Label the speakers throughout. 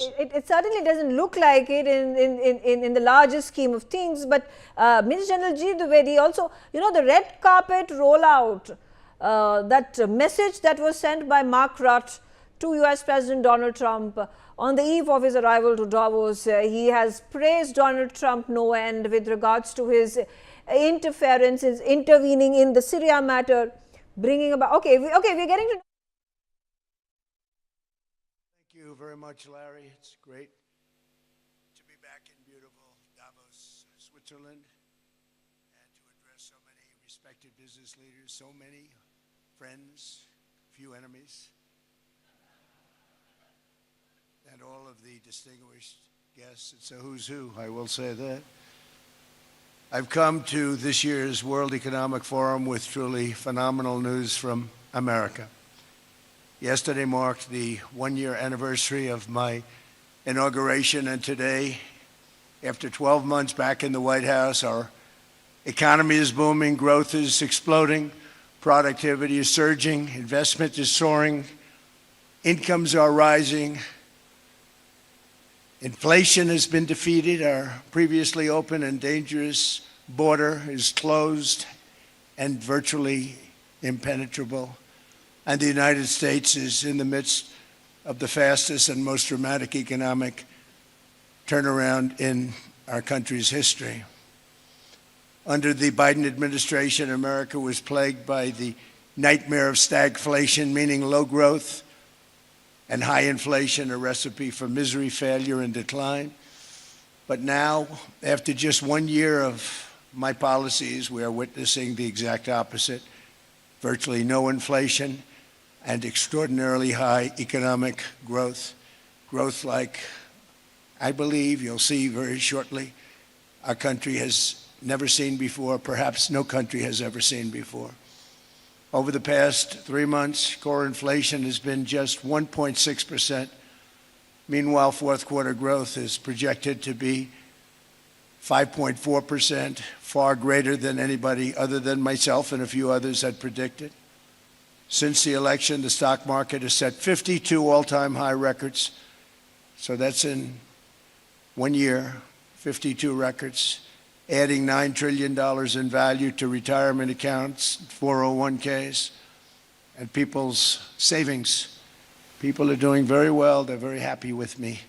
Speaker 1: It certainly doesn't look like it in the larger scheme of things, but Minister General G. Dwivedi also, the red carpet rollout, that message that was sent by Mark Rutte to US President Donald Trump on the eve of his arrival to Davos. He has praised Donald Trump no end with regards to his interference, his intervening in the Syria matter, bringing about, okay, we're getting to.
Speaker 2: Thank you very much, Larry. It's great to be back in beautiful Davos, Switzerland, and to address so many respected business leaders, so many friends, few enemies, and all of the distinguished guests. It's a who's who, I will say that. I've come to this year's World Economic Forum with truly phenomenal news from America. Yesterday marked the one-year anniversary of my inauguration, and today, after 12 months back in the White House, our economy is booming, growth is exploding, productivity is surging, investment is soaring, incomes are rising, inflation has been defeated, our previously open and dangerous border is closed and virtually impenetrable. And the United States is in the midst of the fastest and most dramatic economic turnaround in our country's history. Under the Biden administration, America was plagued by the nightmare of stagflation, meaning low growth and high inflation, a recipe for misery, failure, and decline. But now, after just 1 year of my policies, we are witnessing the exact opposite: virtually no inflation and extraordinarily high economic growth. Growth like, I believe, you'll see very shortly, our country has never seen before, perhaps no country has ever seen before. Over the past 3 months, core inflation has been just 1.6%. Meanwhile, fourth quarter growth is projected to be 5.4%, far greater than anybody other than myself and a few others had predicted. Since the election, the stock market has set 52 all-time high records. So that's in 1 year, 52 records, adding $9 trillion in value to retirement accounts, 401ks, and people's savings. People are doing very well. They're very happy with me.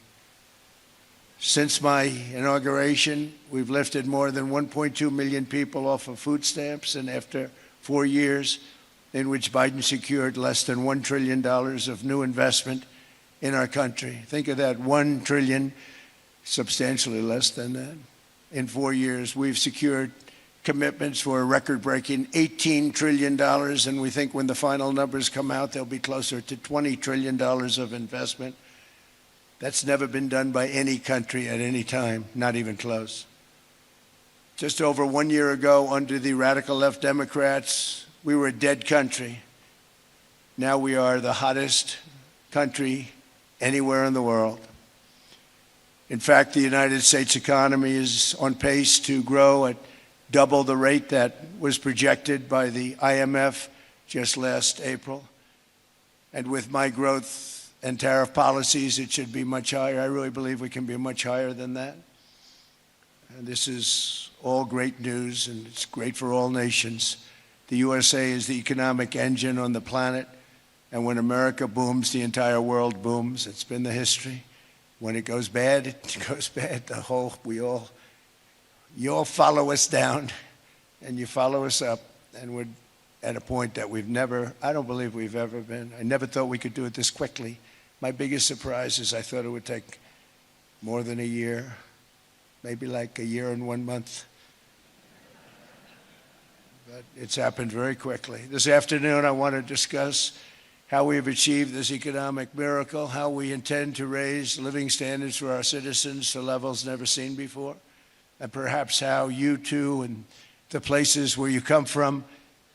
Speaker 2: Since my inauguration, we've lifted more than 1.2 million people off of food stamps, and after 4 years in which Biden secured less than $1 trillion of new investment in our country. Think of that, 1 trillion, substantially less than that. In 4 years, we've secured commitments for a record-breaking $18 trillion, and we think when the final numbers come out, they'll be closer to $20 trillion of investment. That's never been done by any country at any time, not even close. Just over 1 year ago, under the radical left Democrats, we were a dead country. Now we are the hottest country anywhere in the world. In fact, the United States economy is on pace to grow at double the rate that was projected by the IMF just last April. And with my growth and tariff policies, it should be much higher. I really believe we can be much higher than that. And this is all great news, and it's great for all nations. The USA is the economic engine on the planet, and when America booms, the entire world booms. It's been the history. When it goes bad, it goes bad. You all follow us down, and you follow us up, and we're at a point that I don't believe we've ever been. I never thought we could do it this quickly. My biggest surprise is I thought it would take more than a year, maybe like a year and 1 month. But it's happened very quickly. This afternoon, I want to discuss how we have achieved this economic miracle, how we intend to raise living standards for our citizens to levels never seen before, and perhaps how you too and the places where you come from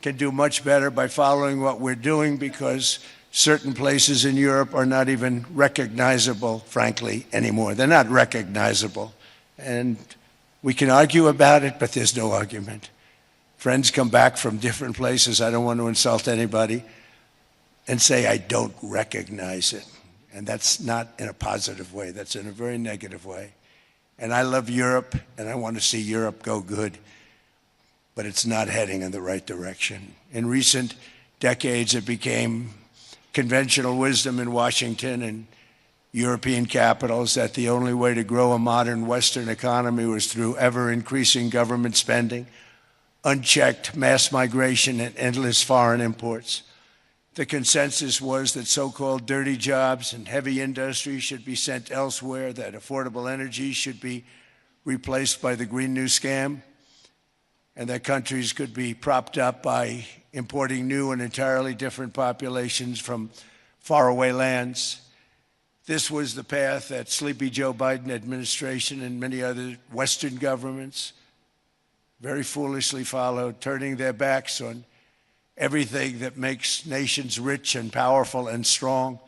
Speaker 2: can do much better by following what we're doing, because certain places in Europe are not even recognizable, frankly, anymore. They're not recognizable. And we can argue about it, but there's no argument. Friends come back from different places. I don't want to insult anybody and say I don't recognize it. And that's not in a positive way. That's in a very negative way. And I love Europe, and I want to see Europe go good, but it's not heading in the right direction. In recent decades, it became conventional wisdom in Washington and European capitals that the only way to grow a modern Western economy was through ever-increasing government spending, unchecked mass migration, and endless foreign imports. The consensus was that so-called dirty jobs and heavy industry should be sent elsewhere, that affordable energy should be replaced by the Green New Scam, and that countries could be propped up by importing new and entirely different populations from faraway lands. This was the path that Sleepy Joe Biden administration and many other Western governments very foolishly followed, turning their backs on everything that makes nations rich and powerful and strong.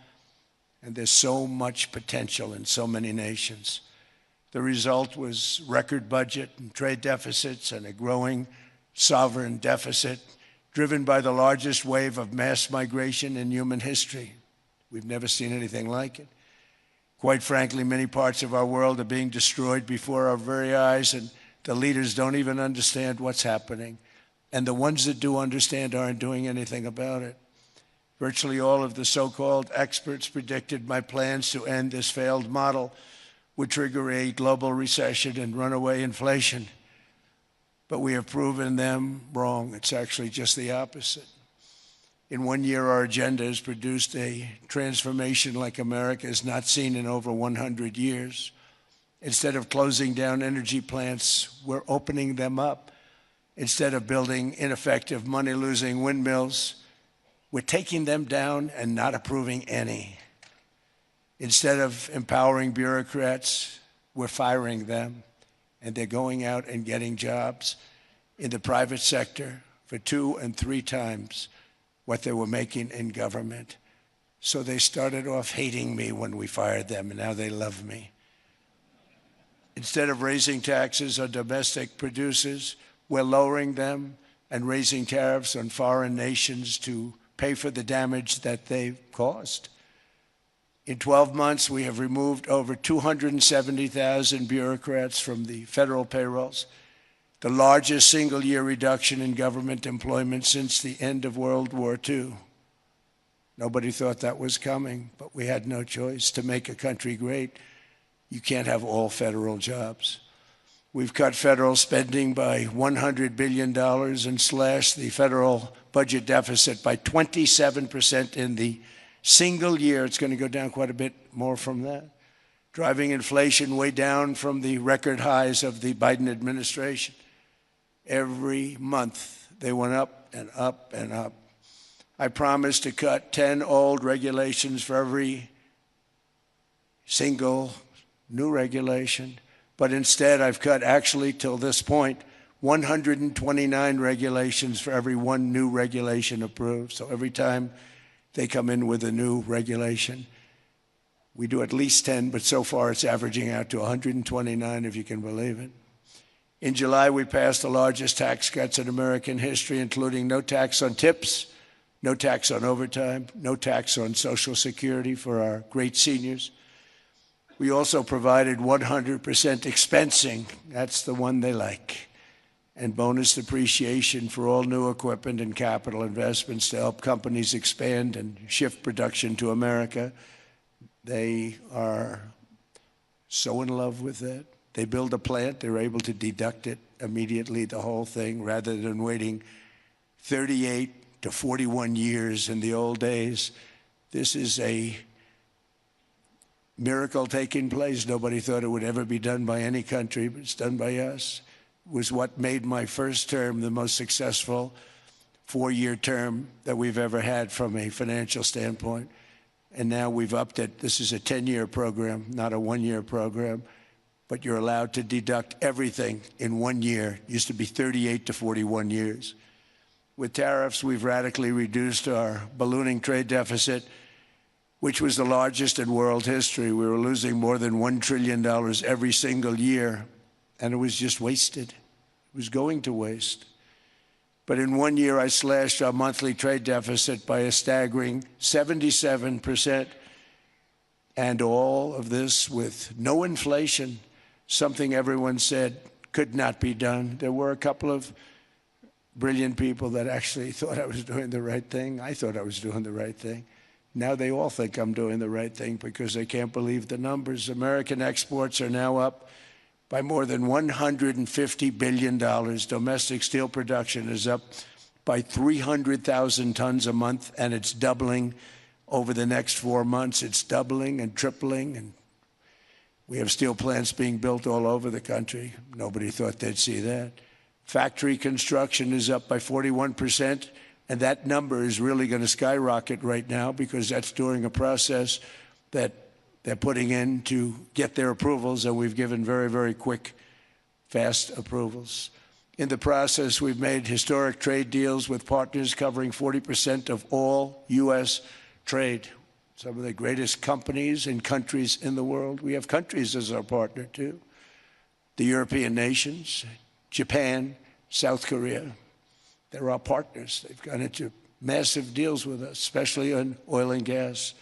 Speaker 2: And there's so much potential in so many nations. The result was record budget and trade deficits and a growing sovereign deficit driven by the largest wave of mass migration in human history. We've never seen anything like it. Quite frankly, many parts of our world are being destroyed before our very eyes, and the leaders don't even understand what's happening. And the ones that do understand aren't doing anything about it. Virtually all of the so-called experts predicted my plans to end this failed model would trigger a global recession and runaway inflation. But we have proven them wrong. It's actually just the opposite. In 1 year, our agenda has produced a transformation like America has not seen in over 100 years. Instead of closing down energy plants, we're opening them up. Instead of building ineffective, money-losing windmills, we're taking them down and not approving any. Instead of empowering bureaucrats, we're firing them, and they're going out and getting jobs in the private sector for 2 and 3 times what they were making in government. So they started off hating me when we fired them, and now they love me. Instead of raising taxes on domestic producers, we're lowering them and raising tariffs on foreign nations to pay for the damage that they've caused. In 12 months, we have removed over 270,000 bureaucrats from the federal payrolls, the largest single-year reduction in government employment since the end of World War II. Nobody thought that was coming, but we had no choice. To make a country great, you can't have all federal jobs. We've cut federal spending by $100 billion and slashed the federal budget deficit by 27% in the single year. It's going to go down quite a bit more from that, driving inflation way down from the record highs of the Biden administration. Every month, they went up and up and up. I promised to cut 10 old regulations for every single new regulation, but instead I've cut, actually till this point, 129 regulations for every 1 new regulation approved. So every time they come in with a new regulation, we do at least 10, but so far it's averaging out to 129, if you can believe it. In July, we passed the largest tax cuts in American history, including no tax on tips, no tax on overtime, no tax on Social Security for our great seniors. We also provided 100% expensing, that's the one they like, and bonus depreciation for all new equipment and capital investments to help companies expand and shift production to America. They are so in love with that. They build a plant, they're able to deduct it immediately, the whole thing, rather than waiting 38 to 41 years in the old days. This is a miracle taking place. Nobody thought it would ever be done by any country, but it's done by us. It was what made my first term the most successful 4-year term that we've ever had from a financial standpoint. And now we've upped it. This is a 10-year program, not a 1-year program. But you're allowed to deduct everything in 1 year. It used to be 38 to 41 years. With tariffs, we've radically reduced our ballooning trade deficit, which was the largest in world history. We were losing more than $1 trillion every single year, and it was just wasted. It was going to waste. But in 1 year, I slashed our monthly trade deficit by a staggering 77%. And all of this with no inflation, something everyone said could not be done. There were a couple of brilliant people that actually thought I was doing the right thing. I thought I was doing the right thing. Now they all think I'm doing the right thing because they can't believe the numbers. American exports are now up by more than $150 billion. Domestic steel production is up by 300,000 tons a month, and it's doubling over the next 4 months. It's doubling and tripling, and we have steel plants being built all over the country. Nobody thought they'd see that. Factory construction is up by 41%, and that number is really going to skyrocket right now because that's during a process that they're putting in to get their approvals, and we've given very, very quick, fast approvals. In the process, we've made historic trade deals with partners covering 40% of all U.S. trade. Some of the greatest companies and countries in the world. We have countries as our partner, too. The European nations, Japan, South Korea. They're our partners. They've gone into massive deals with us, especially on oil and gas.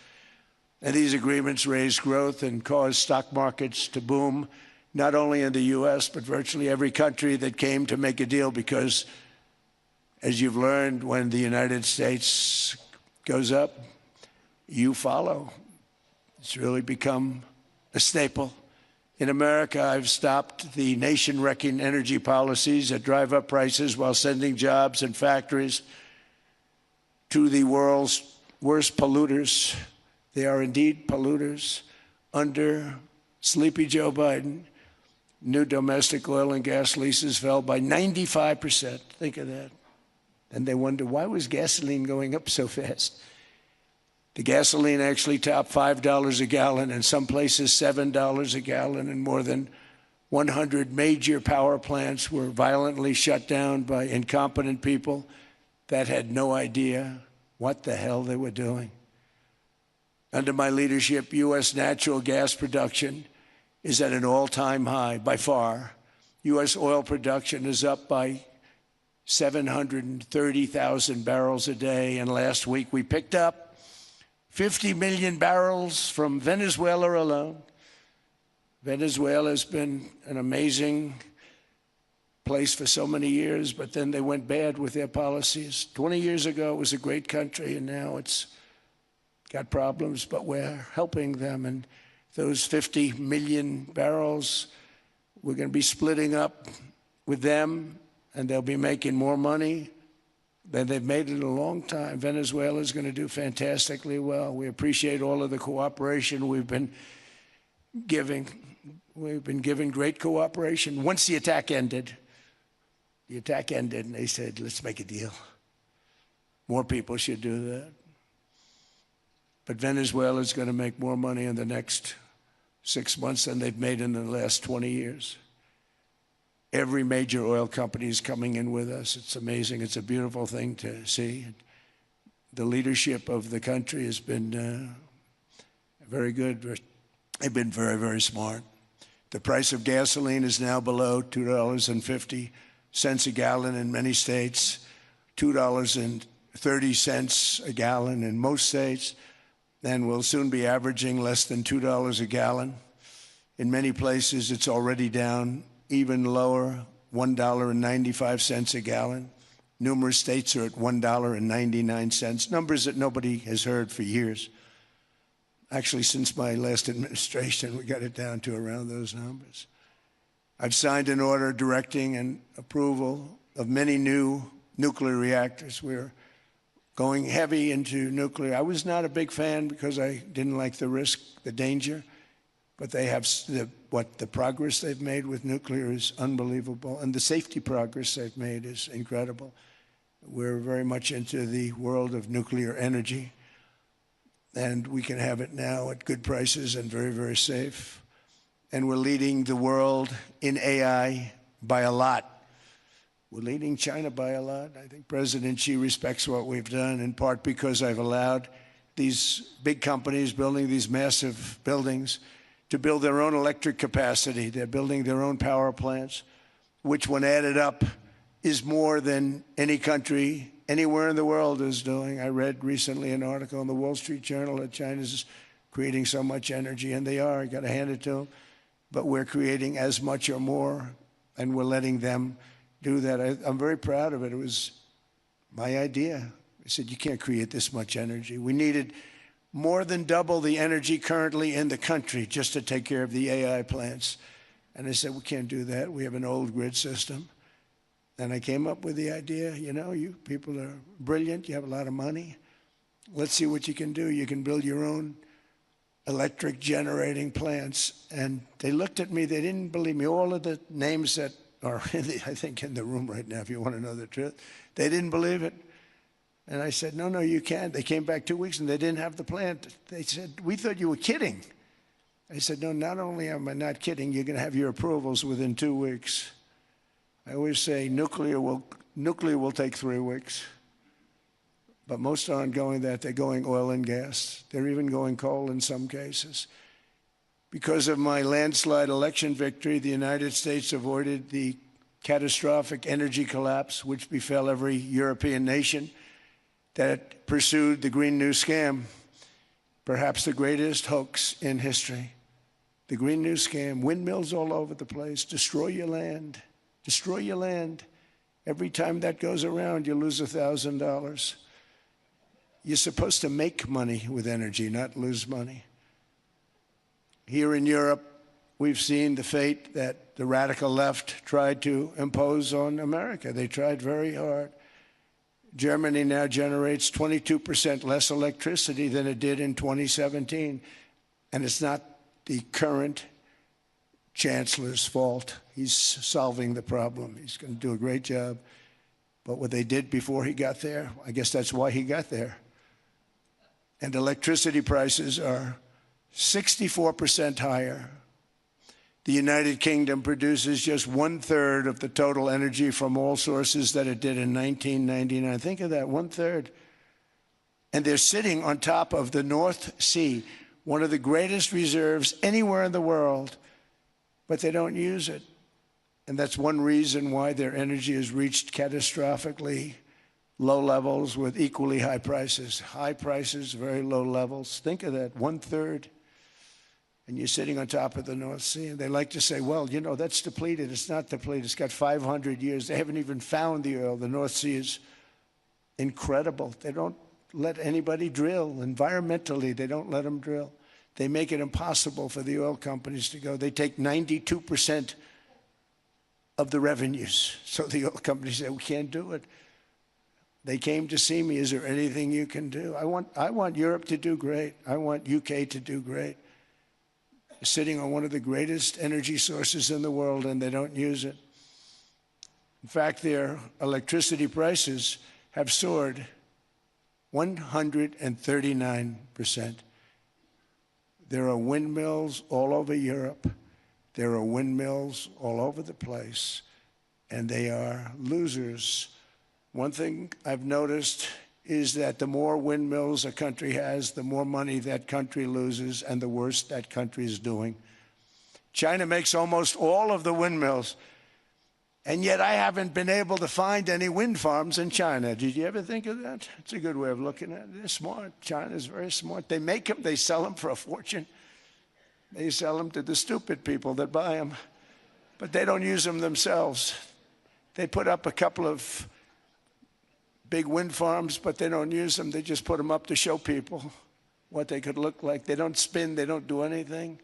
Speaker 2: And these agreements raise growth and cause stock markets to boom, not only in the U.S., but virtually every country that came to make a deal, because, as you've learned, when the United States goes up, you follow. It's really become a staple. In America, I've stopped the nation-wrecking energy policies that drive up prices while sending jobs and factories to the world's worst polluters. They are indeed polluters. Under sleepy Joe Biden, new domestic oil and gas leases fell by 95%. Think of that. And they wonder, why was gasoline going up so fast? The gasoline actually topped $5 a gallon, in some places $7 a gallon, and more than 100 major power plants were violently shut down by incompetent people that had no idea what the hell they were doing. Under my leadership, U.S. natural gas production is at an all-time high, by far. U.S. oil production is up by 730,000 barrels a day, and last week we picked up 50 million barrels from Venezuela alone. Venezuela has been an amazing place for so many years, but then they went bad with their policies. 20 years ago, it was a great country, and now it's got problems, but we're helping them. And those 50 million barrels, we're going to be splitting up with them, and they'll be making more money than they've made in a long time. Venezuela is going to do fantastically well. We appreciate all of the cooperation we've been giving. We've been giving great cooperation. Once the attack ended, and they said, let's make a deal. More people should do that. But Venezuela is going to make more money in the next 6 months than they've made in the last 20 years. Every major oil company is coming in with us. It's amazing. It's a beautiful thing to see. The leadership of the country has been very good. They've been very, very smart. The price of gasoline is now below $2.50 a gallon in many states, $2.30 a gallon in most states, and will soon be averaging less than $2 a gallon. In many places, it's already down even lower, $1.95 a gallon. Numerous states are at $1.99, numbers that nobody has heard for years. Actually, since my last administration, we got it down to around those numbers. I've signed an order directing and approval of many new nuclear reactors. We're going heavy into nuclear. I was not a big fan because I didn't like the risk, the danger. But they have the progress they've made with nuclear is unbelievable, and the safety progress they've made is incredible. We're very much into the world of nuclear energy, and we can have it now at good prices and very, very safe. And we're leading the world in AI by a lot. We're leading China by a lot. I think President Xi respects what we've done, in part because I've allowed these big companies building these massive buildings to build their own electric capacity. They're building their own power plants, which, when added up, is more than any country anywhere in the world is doing. I read recently an article in the Wall Street Journal that China's creating so much energy, and they are, I got to hand it to them. But we're creating as much or more, and we're letting them do that. I'm very proud of it. It was my idea. I said, you can't create this much energy. We needed more than double the energy currently in the country just to take care of the AI plants. And I said, we can't do that. We have an old grid system. And I came up with the idea, you know, you people are brilliant. You have a lot of money. Let's see what you can do. You can build your own electric generating plants. And they looked at me. They didn't believe me. All of the names that are, I think, in the room right now, if you want to know the truth, they didn't believe it. And I said, no, you can't. They came back 2 weeks and they didn't have the plant. They said, we thought you were kidding. I said, no, not only am I not kidding, you're going to have your approvals within 2 weeks. I always say nuclear will take 3 weeks. But most aren't going that. They're going oil and gas. They're even going coal in some cases. Because of my landslide election victory, the United States avoided the catastrophic energy collapse which befell every European nation that pursued the Green New Scam, perhaps the greatest hoax in history. The Green New Scam, windmills all over the place, destroy your land, destroy your land. Every time that goes around, you lose $1,000. You're supposed to make money with energy, not lose money. Here in Europe, we've seen the fate that the radical left tried to impose on America. They tried very hard. Germany now generates 22% less electricity than it did in 2017. And it's not the current chancellor's fault. He's solving the problem. He's going to do a great job. But what they did before he got there, I guess that's why he got there. And electricity prices are 64% higher. The United Kingdom produces just 1/3 of the total energy from all sources that it did in 1999. Think of that, 1/3. And they're sitting on top of the North Sea, one of the greatest reserves anywhere in the world, but they don't use it. And that's one reason why their energy has reached catastrophically low levels with equally high prices. High prices, very low levels. Think of that, 1/3. And you're sitting on top of the North Sea. And they like to say, well, you know, that's depleted. It's not depleted. It's got 500 years. They haven't even found the oil. The North Sea is incredible. They don't let anybody drill. Environmentally, they don't let them drill. They make it impossible for the oil companies to go. They take 92% of the revenues. So the oil companies say, we can't do it. They came to see me. Is there anything you can do? I want Europe to do great. I want UK to do great. Sitting on one of the greatest energy sources in the world, and they don't use it. In fact, their electricity prices have soared 139%. There are windmills all over Europe. There are windmills all over the place, and they are losers. One thing I've noticed is that the more windmills a country has, the more money that country loses and the worse that country is doing. China makes almost all of the windmills, and yet I haven't been able to find any wind farms in China. Did you ever think of that? It's a good way of looking at it. They're smart. China's very smart. They make them, they sell them for a fortune. They sell them to the stupid people that buy them, but they don't use them themselves. They put up a couple of big wind farms, but they don't use them. They just put them up to show people what they could look like. They don't spin. They don't do anything.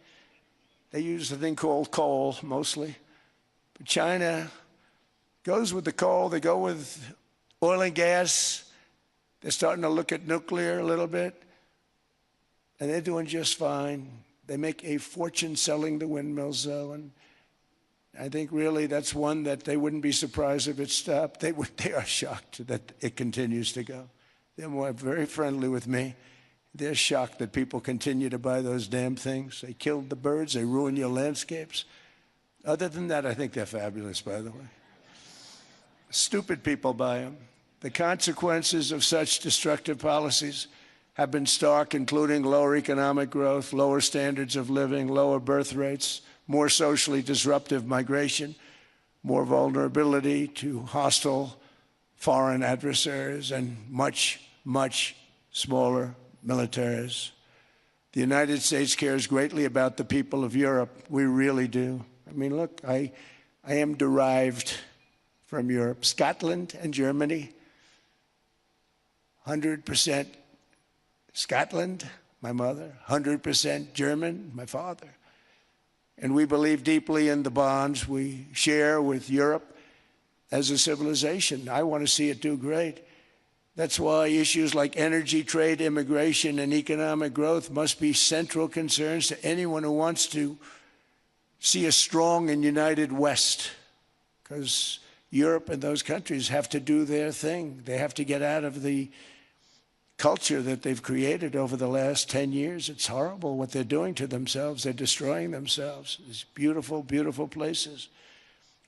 Speaker 2: They use a thing called coal, mostly. But China goes with the coal. They go with oil and gas. They're starting to look at nuclear a little bit. And they're doing just fine. They make a fortune selling the windmills, though. And I think really that's one that they wouldn't be surprised if it stopped. They are shocked that it continues to go. They're very friendly with me. They're shocked that people continue to buy those damn things. They killed the birds. They ruin your landscapes. Other than that, I think they're fabulous, by the way. Stupid people buy them. The consequences of such destructive policies have been stark, including lower economic growth, lower standards of living, lower birth rates, more socially disruptive migration, more vulnerability to hostile foreign adversaries, and much, much smaller militaries. The United States cares greatly about the people of Europe. We really do. I mean, look, I am derived from Europe. Scotland and Germany, 100% Scotland, my mother, 100% German, my father. And we believe deeply in the bonds we share with Europe as a civilization. I want to see it do great. That's why issues like energy, trade, immigration, and economic growth must be central concerns to anyone who wants to see a strong and united West, because Europe and those countries have to do their thing. They have to get out of the culture that they've created over the last 10 years. It's horrible what they're doing to themselves. They're destroying themselves. These beautiful, beautiful places.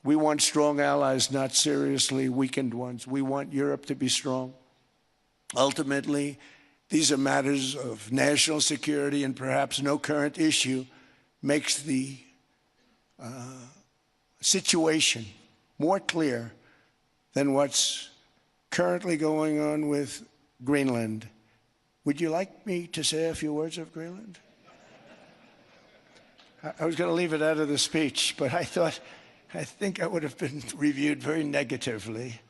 Speaker 2: We want strong allies, not seriously weakened ones. We want Europe to be strong. Ultimately, these are matters of national security, and perhaps no current issue makes the situation more clear than what's currently going on with Greenland. Would you like me to say a few words of Greenland? I was going to leave it out of the speech, but I think I would have been reviewed very negatively.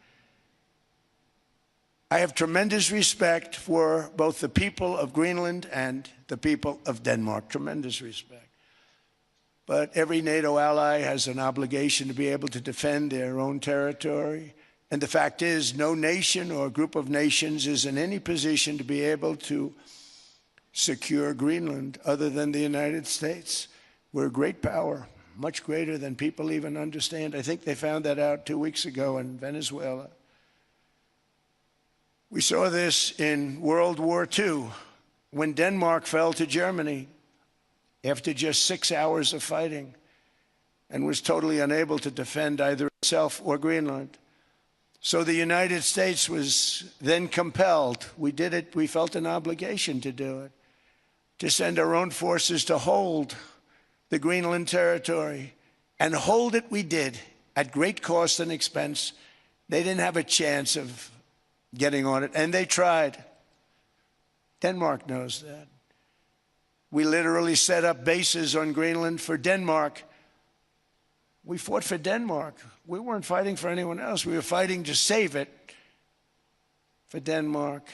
Speaker 2: I have tremendous respect for both the people of Greenland and the people of Denmark, tremendous respect. But every NATO ally has an obligation to be able to defend their own territory. And the fact is, no nation or group of nations is in any position to be able to secure Greenland other than the United States. We're a great power, much greater than people even understand. I think they found that out 2 weeks ago in Venezuela. We saw this in World War II, when Denmark fell to Germany after just 6 hours of fighting and was totally unable to defend either itself or Greenland. So the United States was then compelled, we did it, we felt an obligation to do it, to send our own forces to hold the Greenland territory. And hold it we did, at great cost and expense. They didn't have a chance of getting on it, and they tried. Denmark knows that. We literally set up bases on Greenland for Denmark. We fought for Denmark. We weren't fighting for anyone else. We were fighting to save it for Denmark.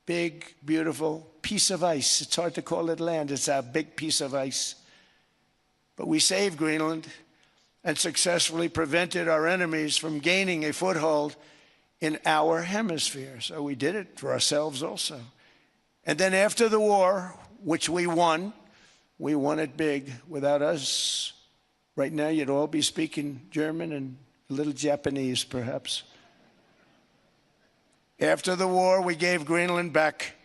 Speaker 2: Big, beautiful piece of ice. It's hard to call it land. It's a big piece of ice. But we saved Greenland and successfully prevented our enemies from gaining a foothold in our hemisphere. So we did it for ourselves also. And then after the war, which we won it big. Without us, right now you'd all be speaking German and a little Japanese, perhaps. After the war, we gave Greenland back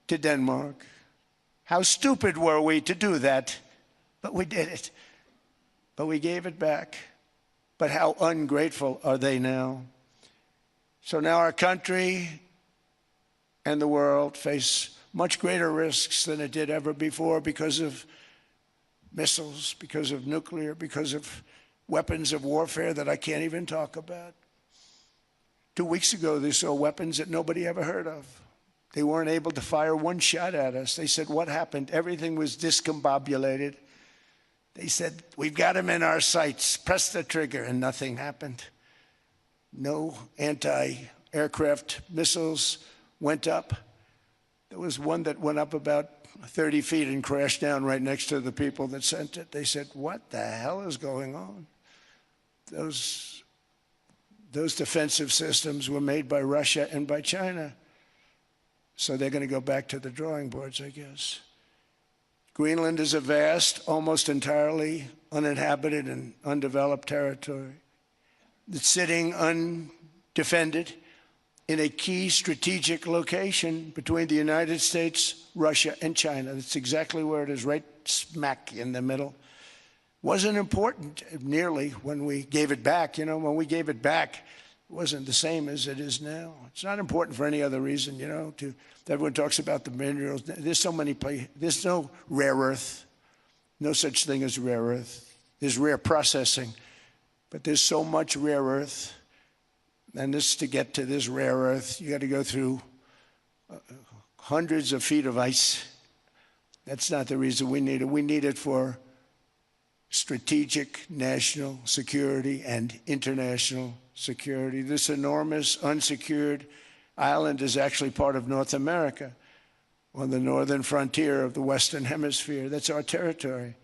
Speaker 2: to Denmark. How stupid were we to do that? But we did it. But we gave it back. But how ungrateful are they now? So now our country and the world face much greater risks than it did ever before because of missiles, because of nuclear, because of weapons of warfare that I can't even talk about. 2 weeks ago, they saw weapons that nobody ever heard of. They weren't able to fire one shot at us. They said, what happened? Everything was discombobulated. They said, we've got them in our sights. Press the trigger, and nothing happened. No anti-aircraft missiles went up. There was one that went up about 30 feet and crashed down right next to the people that sent it. They said, what the hell is going on? Those defensive systems were made by Russia and by China. So they're going to go back to the drawing boards, I guess. Greenland is a vast, almost entirely uninhabited and undeveloped territory. It's sitting undefended in a key strategic location between the United States, Russia, and China. That's exactly where it is, right smack in the middle. Wasn't important nearly when we gave it back. You know, when we gave it back, it wasn't the same as it is now. It's not important for any other reason, you know. Everyone talks about the minerals. There's so many places. There's no rare earth. No such thing as rare earth. There's rare processing. But there's so much rare earth. And to get to this rare earth, you got to go through hundreds of feet of ice, That's not the reason we need it. We need it for strategic national security and international security. This enormous unsecured island is actually part of North America, on the northern frontier of the Western Hemisphere. That's our territory.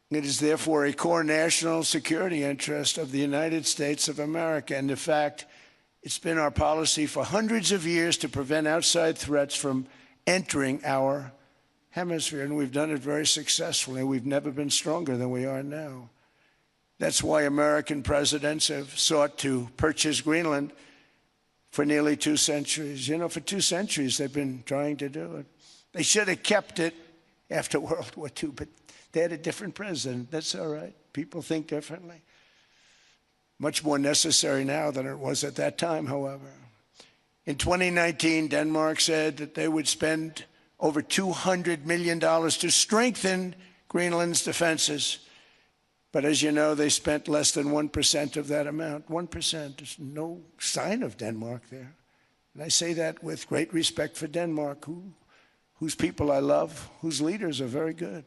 Speaker 2: It is therefore a core national security interest of the United States of America. And in fact, it's been our policy for hundreds of years to prevent outside threats from entering our hemisphere, and we've done it very successfully. We've never been stronger than we are now. That's why American presidents have sought to purchase Greenland for nearly 2 centuries. You know, for 2 centuries they've been trying to do it. They should have kept it after World War II, but they had a different president. That's all right. People think differently. Much more necessary now than it was at that time, however. In 2019, Denmark said that they would spend over $200 million to strengthen Greenland's defenses. But as you know, they spent less than 1% of that amount. 1%. There's no sign of Denmark there. And I say that with great respect for Denmark, whose people I love, whose leaders are very good.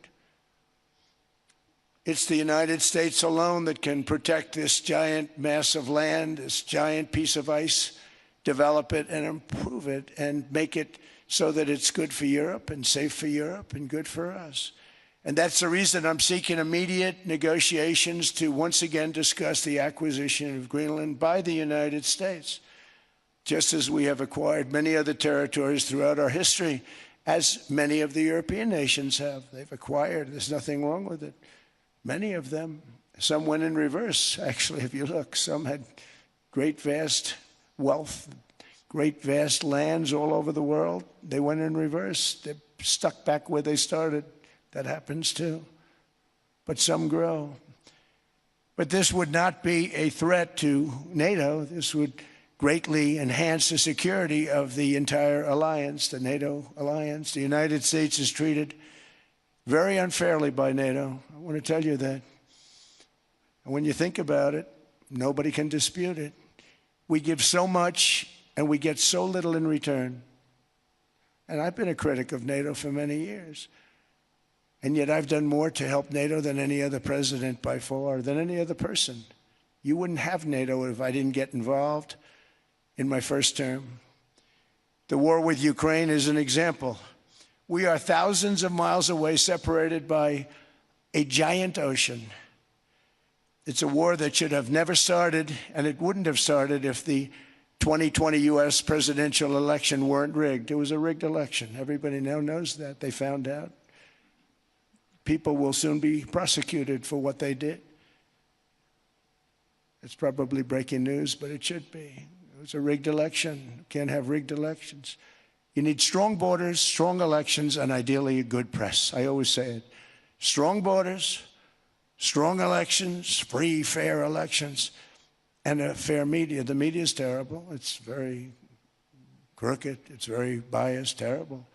Speaker 2: It's the United States alone that can protect this giant mass of land, this giant piece of ice, develop it and improve it and make it so that it's good for Europe and safe for Europe and good for us. And that's the reason I'm seeking immediate negotiations to once again discuss the acquisition of Greenland by the United States, just as we have acquired many other territories throughout our history, as many of the European nations have. They've acquired. There's nothing wrong with it. Many of them. Some went in reverse, actually, if you look. Some had great, vast wealth, great, vast lands all over the world. They went in reverse. They're stuck back where they started. That happens too. But some grow. But this would not be a threat to NATO. This would greatly enhance the security of the entire alliance, the NATO alliance. The United States is treated very unfairly by NATO. I want to tell you that. And when you think about it, nobody can dispute it. We give so much and we get so little in return. And I've been a critic of NATO for many years. And yet I've done more to help NATO than any other president by far, than any other person. You wouldn't have NATO if I didn't get involved in my first term. The war with Ukraine is an example. We are thousands of miles away, separated by a giant ocean. It's a war that should have never started, and it wouldn't have started if the 2020 U.S. presidential election weren't rigged. It was a rigged election. Everybody now knows that. They found out. People will soon be prosecuted for what they did. It's probably breaking news, but it should be. It was a rigged election. You can't have rigged elections. You need strong borders, strong elections, and ideally a good press. I always say it. Strong borders, strong elections, free, fair elections, and a fair media. The media is terrible. It's very crooked. It's very biased, terrible.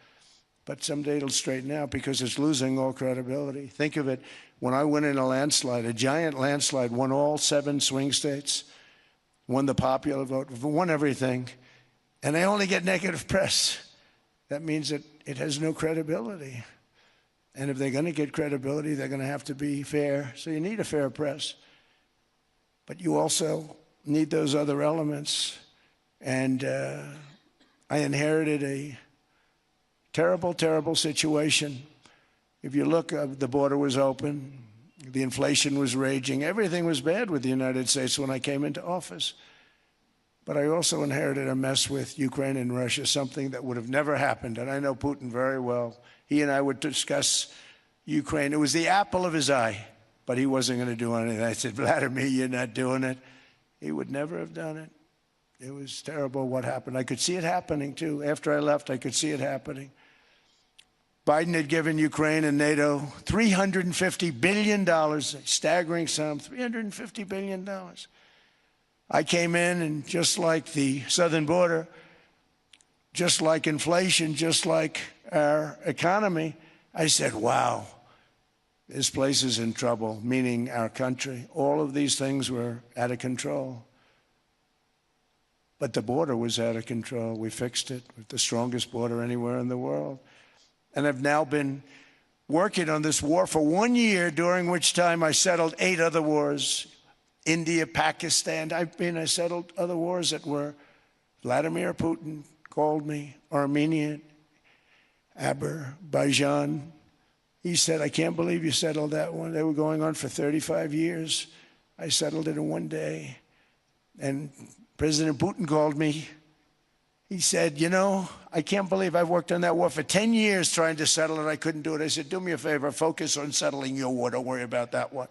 Speaker 2: But someday it'll straighten out because it's losing all credibility. Think of it. When I went in a landslide, a giant landslide, won all 7 swing states, won the popular vote, won everything, and I only get negative press. That means that it has no credibility. And if they're going to get credibility, they're going to have to be fair. So you need a fair press. But you also need those other elements. And I inherited a terrible, terrible situation. If you look, the border was open. The inflation was raging. Everything was bad with the United States when I came into office. But I also inherited a mess with Ukraine and Russia, something that would have never happened. And I know Putin very well. He and I would discuss Ukraine. It was the apple of his eye, but he wasn't going to do anything. I said, Vladimir, you're not doing it. He would never have done it. It was terrible what happened. I could see it happening, too. After I left, I could see it happening. Biden had given Ukraine and NATO $350 billion, a staggering sum, $350 billion. I came in, and just like the southern border, just like inflation, just like our economy, I said, wow, this place is in trouble, meaning our country. All of these things were out of control. But the border was out of control. We fixed it with the strongest border anywhere in the world. and have now been working on this war for 1 year, during which time I settled 8 other wars. India, Pakistan, I settled other wars that were. Vladimir Putin called me, Armenia, Azerbaijan. He said, I can't believe you settled that one. They were going on for 35 years. I settled it in 1 day. And President Putin called me. He said, you know, I can't believe I've worked on that war for 10 years trying to settle it. I couldn't do it. I said, do me a favor, focus on settling your war. Don't worry about that one.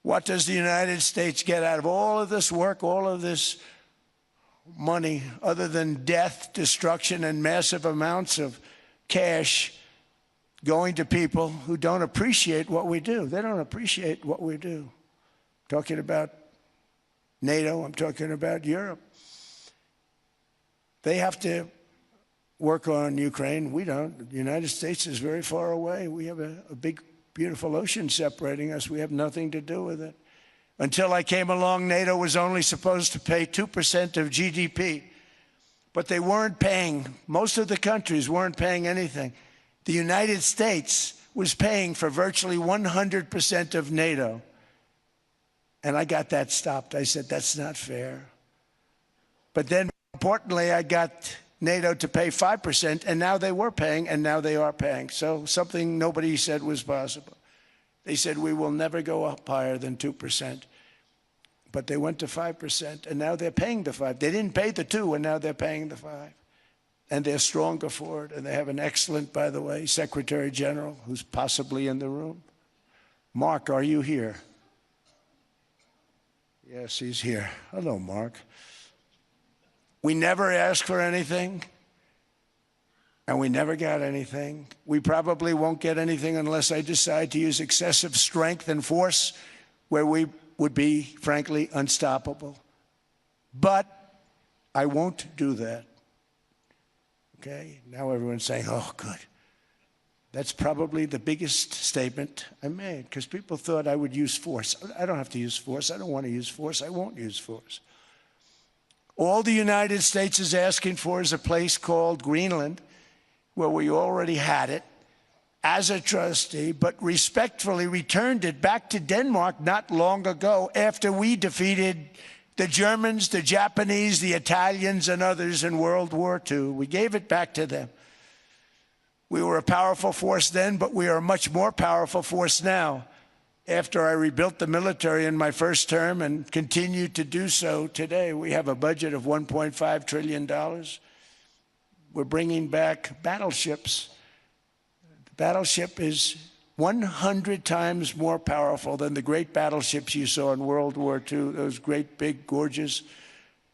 Speaker 2: What does the United States get out of all of this work, all of this money, other than death, destruction, and massive amounts of cash going to people who don't appreciate what we do? They don't appreciate what we do. I'm talking about NATO, I'm talking about Europe. They have to work on Ukraine. We don't. The United States is very far away. We have a big, beautiful ocean separating us. We have nothing to do with it. Until I came along, NATO was only supposed to pay 2% of GDP. But they weren't paying, most of the countries weren't paying anything. The United States was paying for virtually 100% of NATO. And I got that stopped. I said, that's not fair. But then, importantly, I got NATO to pay 5%, and now they were paying, and now they are paying. So something nobody said was possible. They said, we will never go up higher than 2%. But they went to 5%, and now they're paying the 5. They didn't pay the 2, and now they're paying the 5. And they're stronger for it, and they have an excellent, by the way, Secretary General, who's possibly in the room. Mark, are you here? Yes, he's here. Hello, Mark. We never asked for anything, and we never got anything. We probably won't get anything unless I decide to use excessive strength and force, where we would be, frankly, unstoppable. But I won't do that. Okay? Now everyone's saying, oh, good. That's probably the biggest statement I made, because people thought I would use force. I don't have to use force. I don't want to use force. I won't use force. All the United States is asking for is a place called Greenland, where we already had it as a trustee, but respectfully returned it back to Denmark not long ago, after we defeated the Germans, the Japanese, the Italians, and others in World War II. We gave it back to them. We were a powerful force then, but we are a much more powerful force now, after I rebuilt the military in my first term and continue to do so today. We have a budget of $1.5 trillion. We're bringing back battleships. The battleship is 100 times more powerful than the great battleships you saw in World War II, those great, big, gorgeous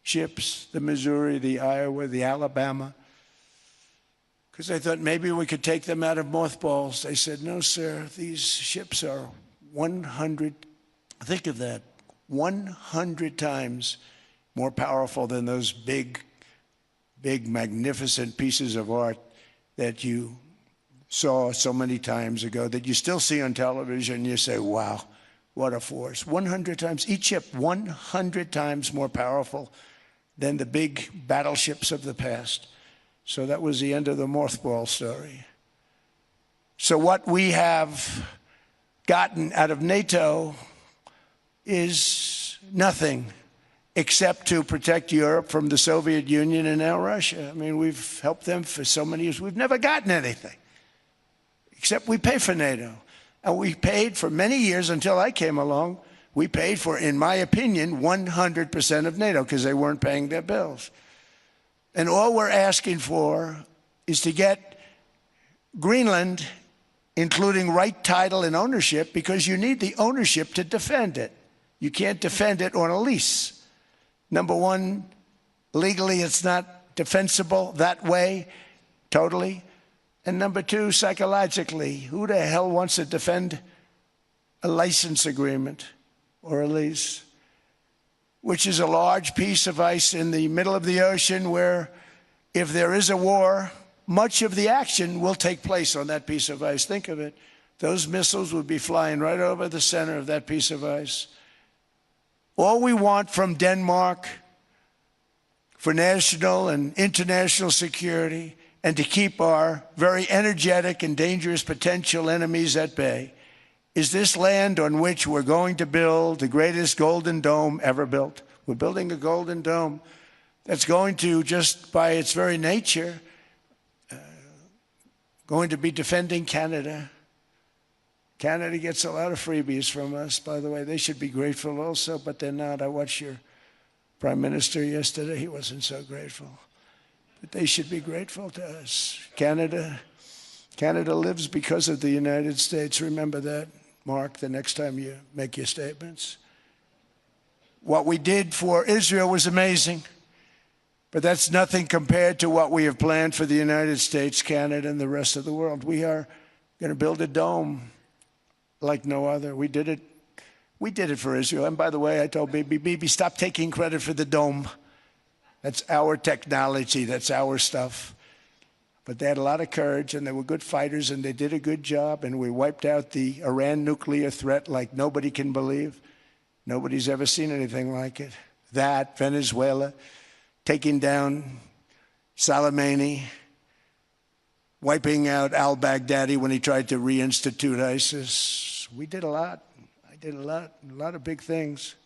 Speaker 2: ships, the Missouri, the Iowa, the Alabama. Because I thought maybe we could take them out of mothballs. They said, no, sir, these ships are 100, think of that, 100 times more powerful than those big, magnificent pieces of art that you saw so many times ago, that you still see on television. You say, wow, what a force. 100 times, each ship 100 times more powerful than the big battleships of the past. So that was the end of the mothball story. So what we have gotten out of NATO is nothing except to protect Europe from the Soviet Union and now Russia. I mean, we've helped them for so many years. We've never gotten anything, except we pay for NATO. And we paid for many years until I came along. We paid for, in my opinion, 100% of NATO, because they weren't paying their bills. And all we're asking for is to get Greenland, including right title and ownership, because you need the ownership to defend it. You can't defend it on a lease. Number one, legally it's not defensible that way, totally. And number two, psychologically, who the hell wants to defend a license agreement or a lease, which is a large piece of ice in the middle of the ocean, where if there is a war, much of the action will take place on that piece of ice. Think of it. Those missiles would be flying right over the center of that piece of ice. All we want from Denmark for national and international security and to keep our very energetic and dangerous potential enemies at bay is this land on which we're going to build the greatest golden dome ever built. We're building a golden dome that's going to, just by its very nature, going to be defending Canada. Canada gets a lot of freebies from us, by the way. They should be grateful also, but they're not. I watched your Prime Minister yesterday. He wasn't so grateful. But they should be grateful to us. Canada lives because of the United States. Remember that, Mark, the next time you make your statements. What we did for Israel was amazing, but that's nothing compared to what we have planned for the United States, Canada, and the rest of the world. We are going to build a dome like no other. We did it for Israel. And by the way, I told Bibi, stop taking credit for the dome. That's our technology. That's our stuff. But they had a lot of courage, and they were good fighters, and they did a good job, and we wiped out the Iran nuclear threat like nobody can believe. Nobody's ever seen anything like it. That, Venezuela, taking down Soleimani, wiping out al-Baghdadi when he tried to reinstitute ISIS. We did a lot. I did a lot of big things,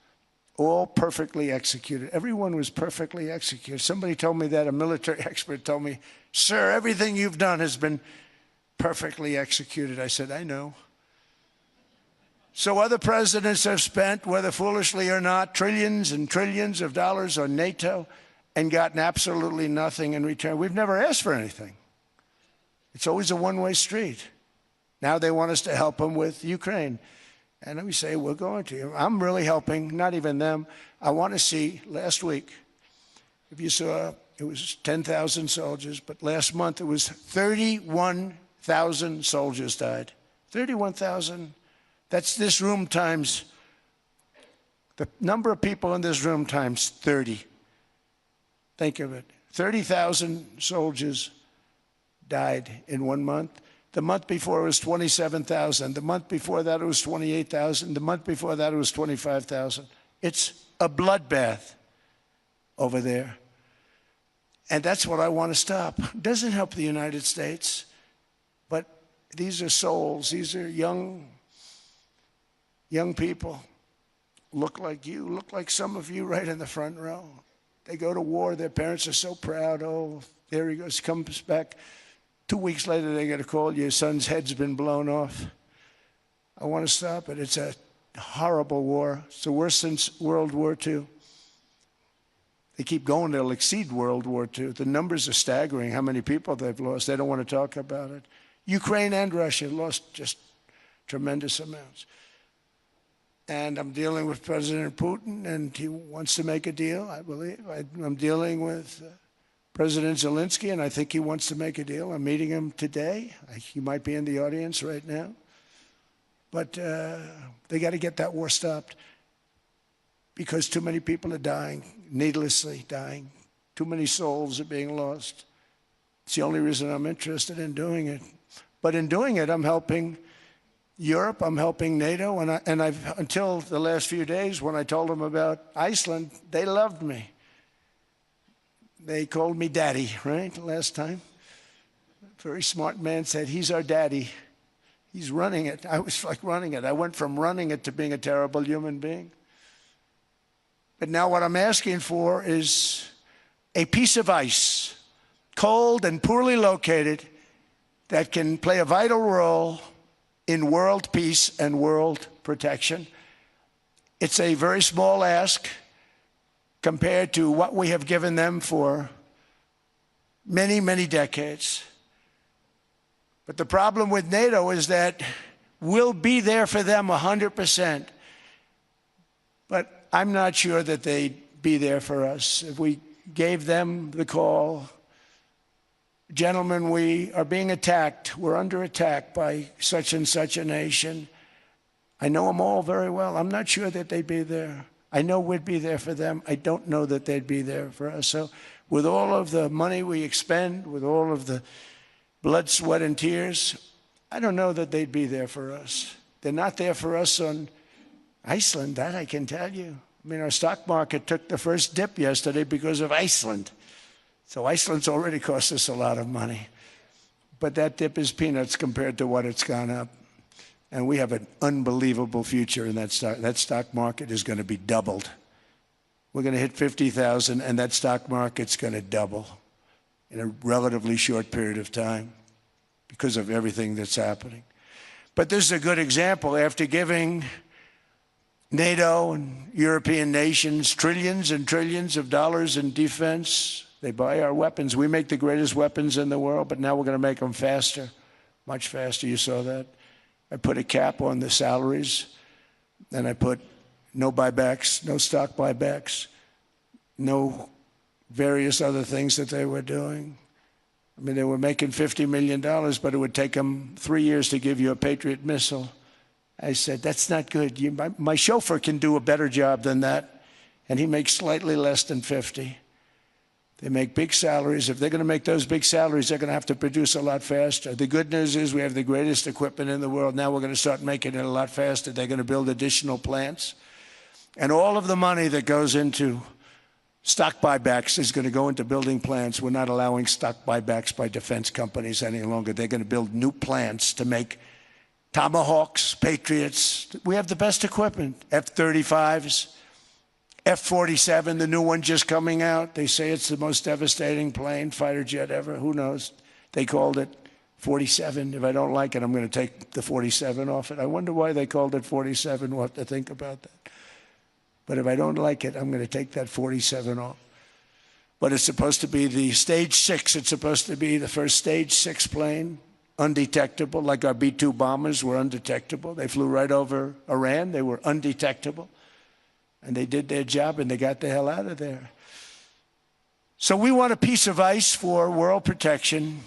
Speaker 2: all perfectly executed. Everyone was perfectly executed. Somebody told me that, a military expert told me, "Sir, everything you've done has been perfectly executed." I said, "I know." So other presidents have spent, whether foolishly or not, trillions and trillions of dollars on NATO and gotten absolutely nothing in return. We've never asked for anything. It's always a one-way street. Now they want us to help them with Ukraine. And we say, we're going to. I'm really helping, not even them. I want to see, last week, if you saw, it was 10,000 soldiers, but last month it was 31,000 soldiers died. 31,000. That's this room times, the number of people in this room times 30. Think of it. 30,000 soldiers died in 1 month. The month before it was 27,000. The month before that it was 28,000. The month before that it was 25,000. It's a bloodbath over there. And that's what I want to stop. It doesn't help the United States, but these are souls. These are young people. Look like you, look like some of you right in the front row. They go to war. Their parents are so proud. Oh, there he goes, comes back. 2 weeks later, they get a call, your son's head's been blown off. I want to stop it. It's a horrible war. It's the worst since World War II. They keep going, they'll exceed World War II. The numbers are staggering, how many people they've lost. They don't want to talk about it. Ukraine and Russia lost just tremendous amounts. And I'm dealing with President Putin, and he wants to make a deal, I believe. I'm dealing with President Zelensky, and I think he wants to make a deal. I'm meeting him today. He might be in the audience right now. But they got to get that war stopped because too many people are dying, needlessly dying. Too many souls are being lost. It's the only reason I'm interested in doing it. But in doing it, I'm helping Europe, I'm helping NATO, and I've until the last few days when I told them about Iceland, they loved me. They called me daddy, right, last time. A very smart man said, he's our daddy. He's running it. I was like running it. I went from running it to being a terrible human being. But now what I'm asking for is a piece of ice, cold and poorly located, that can play a vital role in world peace and world protection. It's a very small ask compared to what we have given them for many, many decades. But the problem with NATO is that we'll be there for them 100%. But I'm not sure that they'd be there for us. If we gave them the call, gentlemen, we are being attacked. We're under attack by such and such a nation. I know them all very well. I'm not sure that they'd be there. I know we'd be there for them. I don't know that they'd be there for us. So with all of the money we expend, with all of the blood, sweat, and tears, I don't know that they'd be there for us. They're not there for us on Iceland, that I can tell you. I mean, our stock market took the first dip yesterday because of Iceland. So Iceland's already cost us a lot of money. But that dip is peanuts compared to what it's gone up. And we have an unbelievable future in that stock. That stock market is going to be doubled. We're going to hit 50,000, and that stock market's going to double in a relatively short period of time because of everything that's happening. But this is a good example. After giving NATO and European nations trillions and trillions of dollars in defense, they buy our weapons. We make the greatest weapons in the world, but now we're going to make them faster, much faster. You saw that. I put a cap on the salaries, and I put no buybacks, no stock buybacks, no various other things that they were doing. I mean, they were making $50 million, but it would take them 3 years to give you a Patriot missile. I said, that's not good. My chauffeur can do a better job than that, and he makes slightly less than 50. They make big salaries. If they're going to make those big salaries, they're going to have to produce a lot faster. The good news is we have the greatest equipment in the world. Now we're going to start making it a lot faster. They're going to build additional plants. And all of the money that goes into stock buybacks is going to go into building plants. We're not allowing stock buybacks by defense companies any longer. They're going to build new plants to make Tomahawks, Patriots. We have the best equipment, F-35s. F-47, the new one just coming out. They say it's the most devastating plane, fighter jet ever. Who knows? They called it 47. If I don't like it, I'm going to take the 47 off it. I wonder why they called it 47. We'll have to think about that. But if I don't like it, I'm going to take that 47 off. But it's supposed to be the Stage 6. It's supposed to be the first Stage 6 plane, undetectable, like our B-2 bombers were undetectable. They flew right over Iran. They were undetectable. And they did their job, and they got the hell out of there. So we want a piece of ice for world protection,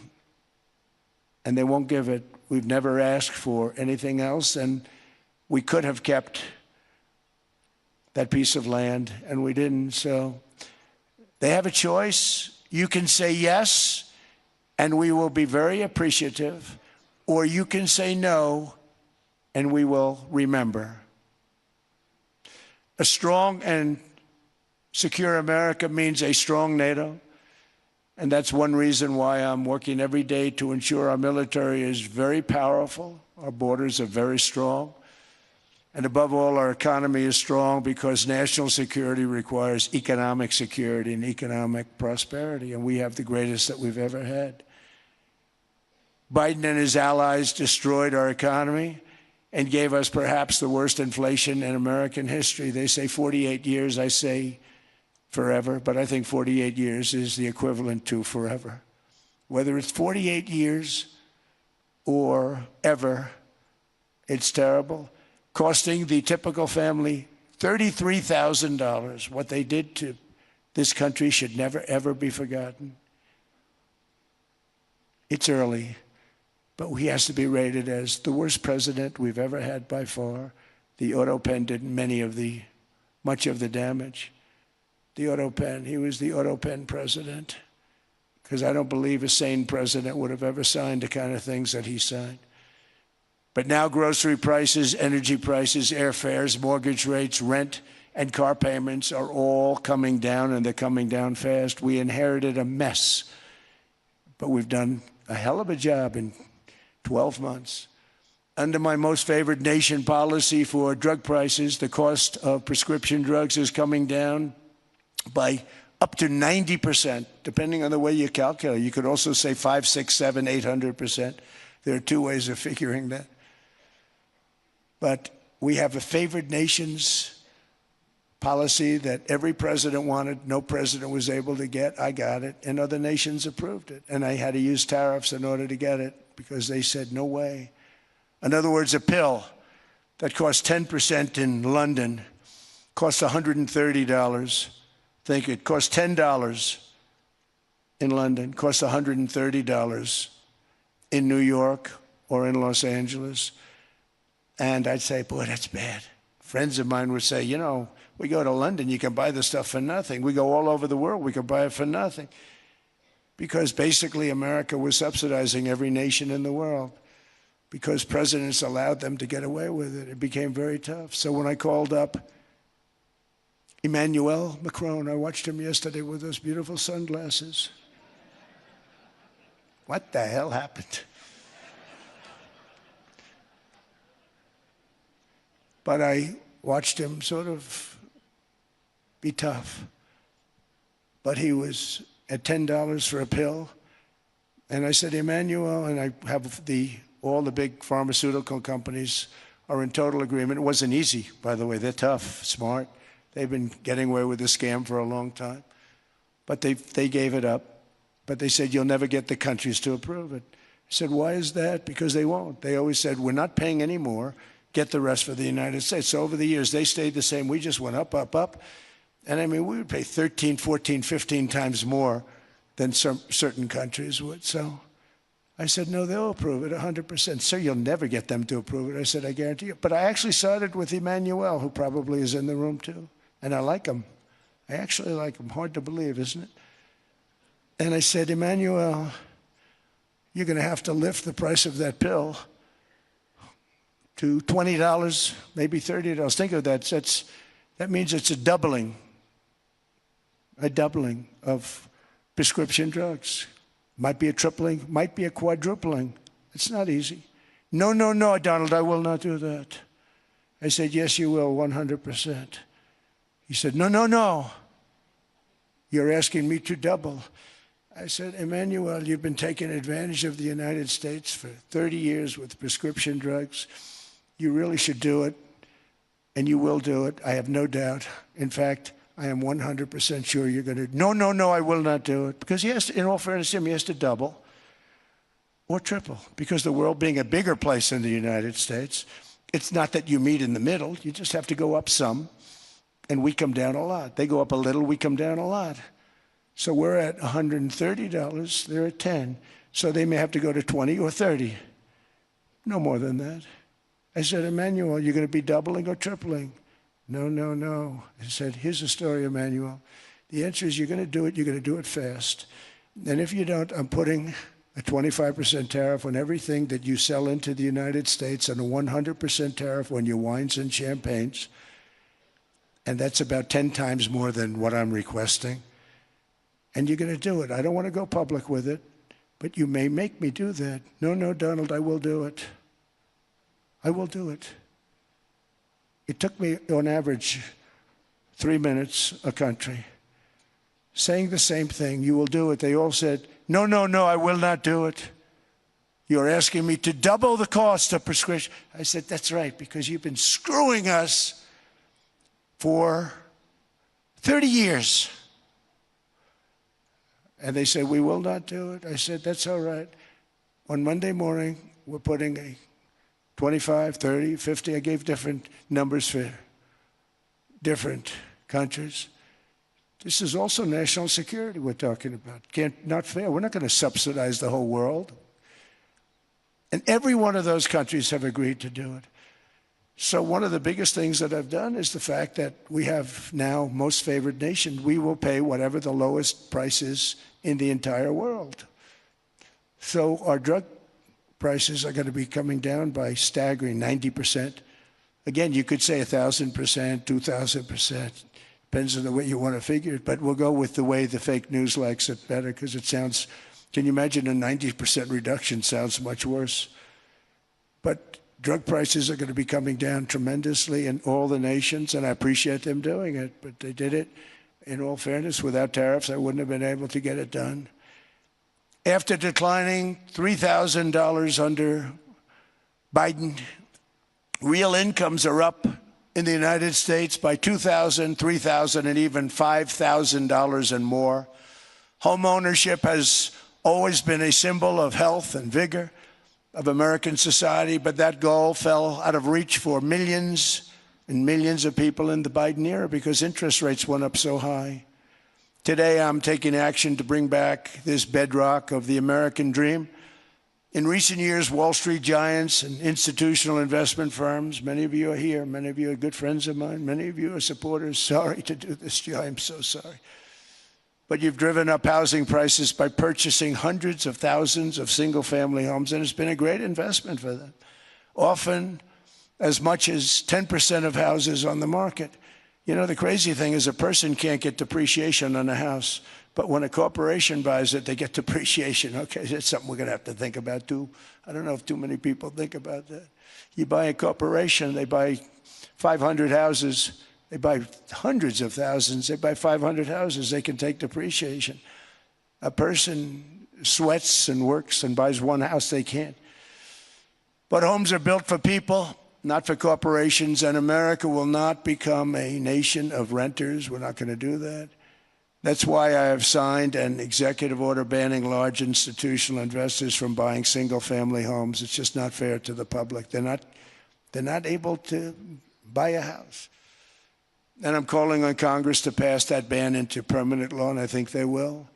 Speaker 2: and they won't give it. We've never asked for anything else, and we could have kept that piece of land, and we didn't. So they have a choice. You can say yes, and we will be very appreciative, or you can say no, and we will remember. A strong and secure America means a strong NATO, and that's one reason why I'm working every day to ensure our military is very powerful, our borders are very strong, and above all, our economy is strong because national security requires economic security and economic prosperity, and we have the greatest that we've ever had. Biden and his allies destroyed our economy and gave us perhaps the worst inflation in American history. They say 48 years, I say forever, but I think 48 years is the equivalent to forever. Whether it's 48 years or ever, it's terrible, costing the typical family $33,000. What they did to this country should never, ever be forgotten. It's early, but he has to be rated as the worst president we've ever had by far. The auto pen did much of the damage. The auto pen, he was the auto pen president, because I don't believe a sane president would have ever signed the kind of things that he signed. But now grocery prices, energy prices, airfares, mortgage rates, rent, and car payments are all coming down, and they're coming down fast. We inherited a mess, but we've done a hell of a job in 12 months. Under my most favored nation policy for drug prices, the cost of prescription drugs is coming down by up to 90%, depending on the way you calculate. You could also say 5, 6, 7, 800%. There are two ways of figuring that. But we have a favored nations policy that every president wanted, no president was able to get. I got it, and other nations approved it. And I had to use tariffs in order to get it because they said, no way. In other words, a pill that costs 10% in London costs $130. Think it costs $10 in London, costs $130 in New York or in Los Angeles. And I'd say, boy, that's bad. Friends of mine would say, you know, we go to London, you can buy the stuff for nothing. We go all over the world, we can buy it for nothing. Because basically America was subsidizing every nation in the world because presidents allowed them to get away with it. It became very tough. So when I called up Emmanuel Macron, I watched him yesterday with those beautiful sunglasses. what the hell happened? But I watched him sort of be tough. But he was at $10 for a pill. And I said, Emmanuel, and I have all the big pharmaceutical companies are in total agreement. It wasn't easy, by the way. They're tough, smart. They've been getting away with this scam for a long time. But they gave it up. But they said, you'll never get the countries to approve it. I said, why is that? Because they won't. They always said, we're not paying any more. Get the rest for the United States. So over the years, they stayed the same. We just went up, up, up. And I mean, we would pay 13, 14, 15 times more than certain countries would. So I said, no, they'll approve it 100%. Sir, you'll never get them to approve it. I said, I guarantee you. But I actually started with Emmanuel, who probably is in the room too. And I like him. I actually like him. Hard to believe, isn't it? And I said, Emmanuel, you're going to have to lift the price of that pill to $20, maybe $30. Think of that. That means it's a doubling of prescription drugs. Might be a tripling, might be a quadrupling. It's not easy. No, no, no, Donald, I will not do that. I said, yes, you will, 100%. He said, no, no, no. You're asking me to double. I said, Emmanuel, you've been taking advantage of the United States for 30 years with prescription drugs. You really should do it, and you will do it. I have no doubt. In fact, I am 100% sure you're going to. No, no, no, I will not do it. Because he has to, in all fairness to him, he has to double or triple. Because the world being a bigger place than the United States, it's not that you meet in the middle. You just have to go up some, and we come down a lot. They go up a little, we come down a lot. So we're at $130, they're at 10. So they may have to go to 20 or 30. No more than that. I said, Emmanuel, you're going to be doubling or tripling? No, no, no. I said, here's the story, Emmanuel. The answer is you're going to do it fast. And if you don't, I'm putting a 25% tariff on everything that you sell into the United States and a 100% tariff on your wines and champagnes. And that's about 10 times more than what I'm requesting. And you're going to do it. I don't want to go public with it, but you may make me do that. No, no, Donald, I will do it. I will do it. It took me, on average, 3 minutes a country, saying the same thing. You will do it. They all said, no, no, no, I will not do it. You're asking me to double the cost of prescription. I said, that's right, because you've been screwing us for 30 years. And they said, we will not do it. I said, that's all right. On Monday morning, we're putting a 25, 30, 50. I gave different numbers for different countries. This is also national security we're talking about. Not fair. We're not going to subsidize the whole world. And every one of those countries have agreed to do it. So one of the biggest things that I've done is the fact that we have now most favored nation. We will pay whatever the lowest price is in the entire world. So our drug prices are going to be coming down by staggering 90%. Again, you could say 1,000%, 2,000%. Depends on the way you want to figure it. But we'll go with the way the fake news likes it better because it sounds, can you imagine a 90% reduction sounds much worse. But drug prices are going to be coming down tremendously in all the nations, and I appreciate them doing it. But they did it, in all fairness, without tariffs. I wouldn't have been able to get it done. After declining $3,000 under Biden, real incomes are up in the United States by $2,000, $3,000, and even $5,000 and more. Home ownership has always been a symbol of health and vigor of American society, but that goal fell out of reach for millions and millions of people in the Biden era because interest rates went up so high. Today, I'm taking action to bring back this bedrock of the American dream. In recent years, Wall Street giants and institutional investment firms, many of you are here, many of you are good friends of mine, many of you are supporters. Sorry to do this to you, I'm so sorry. But you've driven up housing prices by purchasing hundreds of thousands of single-family homes, and it's been a great investment for them. Often as much as 10% of houses on the market. You know, the crazy thing is a person can't get depreciation on a house, But when a corporation buys it, they get depreciation. Okay, that's something we're going to have to think about too. I don't know if too many people think about that. You buy a corporation, they buy 500 houses, they buy hundreds of thousands, they buy 500 houses, they can take depreciation. A person sweats and works and buys one house, they can't. But homes are built for people, not for corporations, and America will not become a nation of renters. We're not going to do that. That's why I have signed an executive order banning large institutional investors from buying single-family homes. It's just not fair to the public. They're not able to buy a house. And I'm calling on Congress to pass that ban into permanent law, and I think they will.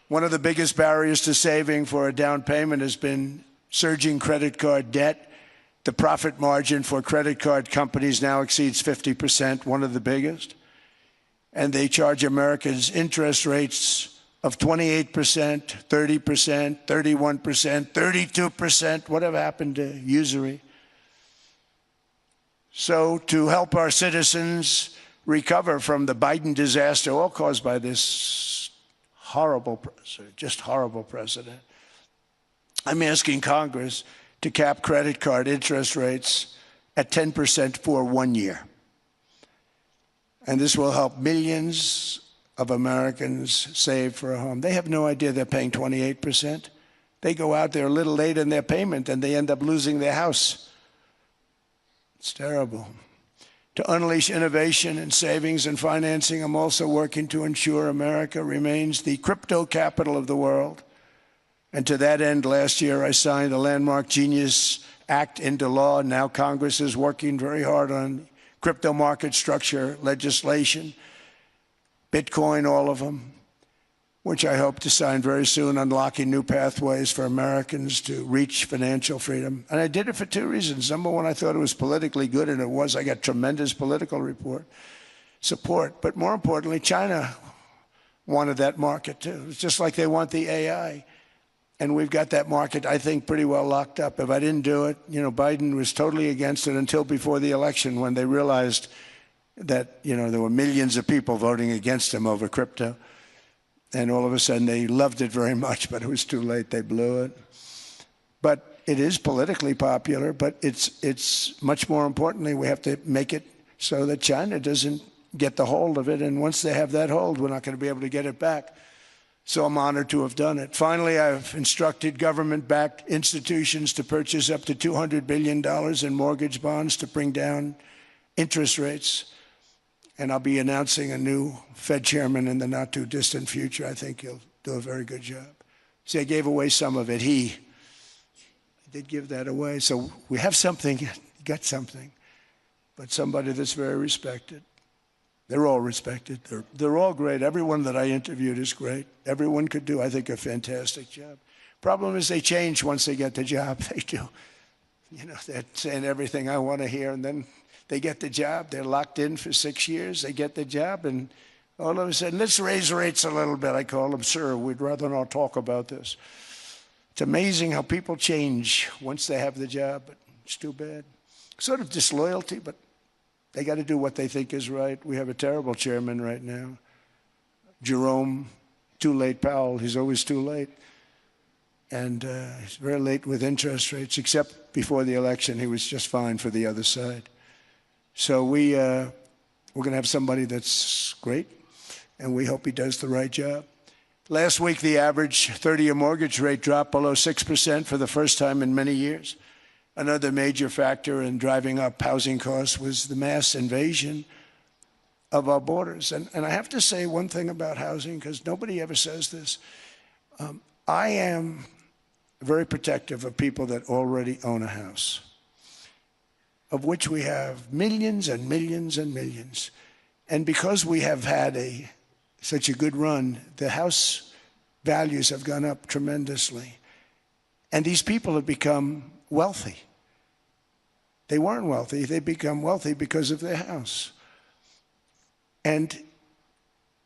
Speaker 2: One of the biggest barriers to saving for a down payment has been surging credit card debt. The profit margin for credit card companies now exceeds 50%, one of the biggest. And they charge Americans interest rates of 28%, 30%, 31%, 32%. Whatever happened to usury? So to help our citizens recover from the Biden disaster, all caused by this horrible president, just horrible president, I'm asking Congress to cap credit card interest rates at 10% for 1 year. And this will help millions of Americans save for a home. They have no idea they're paying 28%. They go out there a little late in their payment and they end up losing their house. It's terrible. To unleash innovation in savings and financing, I'm also working to ensure America remains the crypto capital of the world. And to that end, last year I signed the landmark Genius Act into law. Now Congress is working very hard on crypto market structure legislation, Bitcoin, all of them, which I hope to sign very soon, unlocking new pathways for Americans to reach financial freedom. And I did it for two reasons. Number one, I thought it was politically good, and it was. I got tremendous political support. But more importantly, China wanted that market too. It's just like they want the AI. And we've got that market, I think, pretty well locked up. If I didn't do it, Biden was totally against it until before the election when they realized that, there were millions of people voting against him over crypto. And all of a sudden they loved it very much, but it was too late. They blew it. But it is politically popular, but it's much more importantly, we have to make it so that China doesn't get the hold of it. And once they have that hold, we're not going to be able to get it back. So I'm honored to have done it. Finally, I've instructed government-backed institutions to purchase up to $200 billion in mortgage bonds to bring down interest rates. And I'll be announcing a new Fed chairman in the not-too-distant future. I think he'll do a very good job. See, I gave away some of it. He did give that away. So we have something, got something, but somebody that's very respected. They're all respected. They're all great. Everyone that I interviewed is great. Everyone could do, I think, a fantastic job. Problem is they change once they get the job. They do. They're saying everything I want to hear, and then they get the job. They're locked in for 6 years. They get the job, and all of a sudden, let's raise rates a little bit. I call them, sir, we'd rather not talk about this. It's amazing how people change once they have the job, but it's too bad. Sort of disloyalty, but they got to do what they think is right. We have a terrible chairman right now. Jerome, too late Powell. He's always too late. And he's very late with interest rates, except before the election, he was just fine for the other side. So we're going to have somebody that's great, and we hope he does the right job. Last week, the average 30-year mortgage rate dropped below 6% for the first time in many years. Another major factor in driving up housing costs was the mass invasion of our borders. And I have to say one thing about housing, because nobody ever says this. I am very protective of people that already own a house, of which we have millions and millions and millions. And because we have had such a good run, the house values have gone up tremendously. And these people have become wealthy. They weren't wealthy. They become wealthy because of their house. And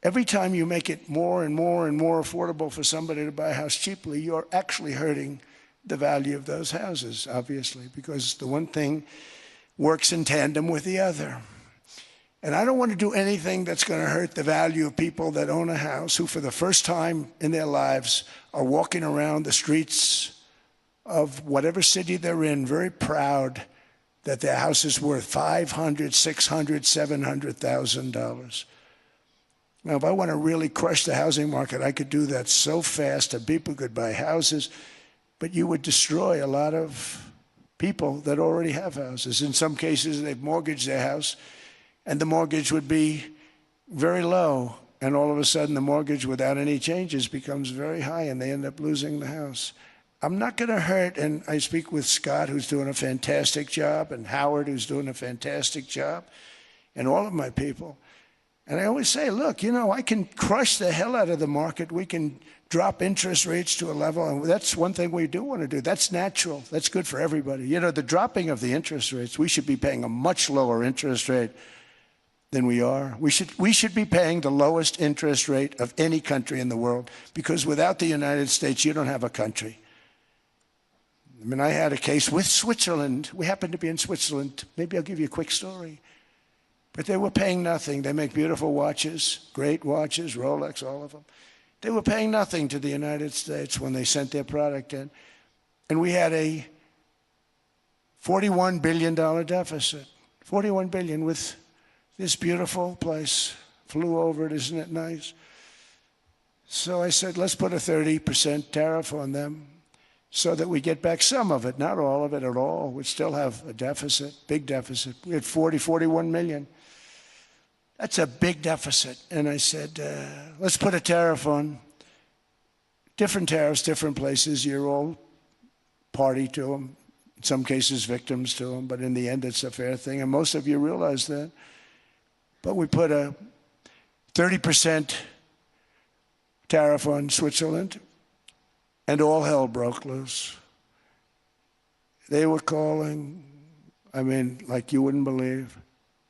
Speaker 2: every time you make it more and more and more affordable for somebody to buy a house cheaply, you're actually hurting the value of those houses, obviously, because the one thing works in tandem with the other. And I don't want to do anything that's going to hurt the value of people that own a house who, for the first time in their lives, are walking around the streets of whatever city they're in, very proud that their house is worth $500,000, $600,000, $700,000. Now, if I want to really crush the housing market, I could do that so fast and people could buy houses, but you would destroy a lot of people that already have houses. In some cases, they've mortgaged their house, and the mortgage would be very low, and all of a sudden the mortgage without any changes becomes very high, and they end up losing the house. I'm not going to hurt, and I speak with Scott, who's doing a fantastic job, and Howard, who's doing a fantastic job, and all of my people. And I always say, look, you know, I can crush the hell out of the market. We can drop interest rates to a level, and that's one thing we do want to do. That's natural. That's good for everybody. You know, the dropping of the interest rates, we should be paying a much lower interest rate than we are. We should be paying the lowest interest rate of any country in the world, because without the United States, you don't have a country. I mean, I had a case with Switzerland. We happened to be in Switzerland. Maybe I'll give you a quick story. But they were paying nothing. They make beautiful watches, great watches, Rolex, all of them. They were paying nothing to the United States when they sent their product in. And we had a $41 billion deficit. $41 billion with this beautiful place. Flew over it, isn't it nice? So I said, let's put a 30% tariff on them so that we get back some of it, not all of it at all. We still have a deficit, big deficit. We had 41 million. That's a big deficit. And I said, let's put a tariff on. Different tariffs, different places. You're all party to them. In some cases, victims to them. But in the end, it's a fair thing. And most of you realize that. But we put a 30% tariff on Switzerland, and all hell broke loose. They were calling, I mean, like you wouldn't believe.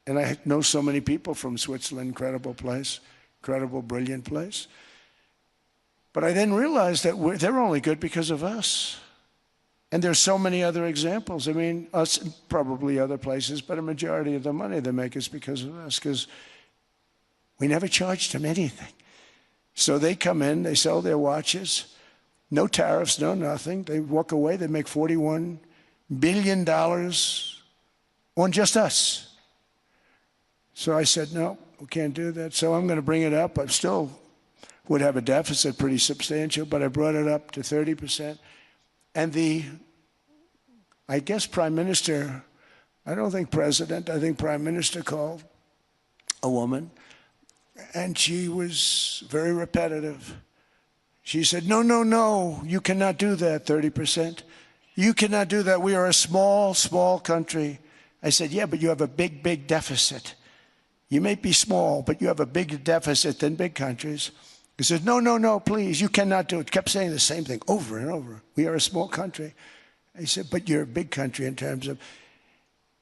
Speaker 2: And I know so many people from Switzerland, incredible place, incredible, brilliant place. But I then realized that they're only good because of us. And there's so many other examples. I mean, us and probably other places, but a majority of the money they make is because of us, because we never charged them anything. So they come in, they sell their watches, no tariffs, no nothing. They walk away, they make $41 billion on just us. So I said, no, we can't do that. So I'm going to bring it up. I still would have a deficit pretty substantial, but I brought it up to 30%. And I guess Prime Minister, I don't think President, I think Prime Minister called a woman, and she was very repetitive. She said, no, no, no, you cannot do that, 30%. You cannot do that. We are a small, small country. I said, yeah, but you have a big, big deficit. You may be small, but you have a bigger deficit than big countries. He said, no, no, no, please, you cannot do it. Kept saying the same thing over and over. We are a small country. I said, but you're a big country in terms of,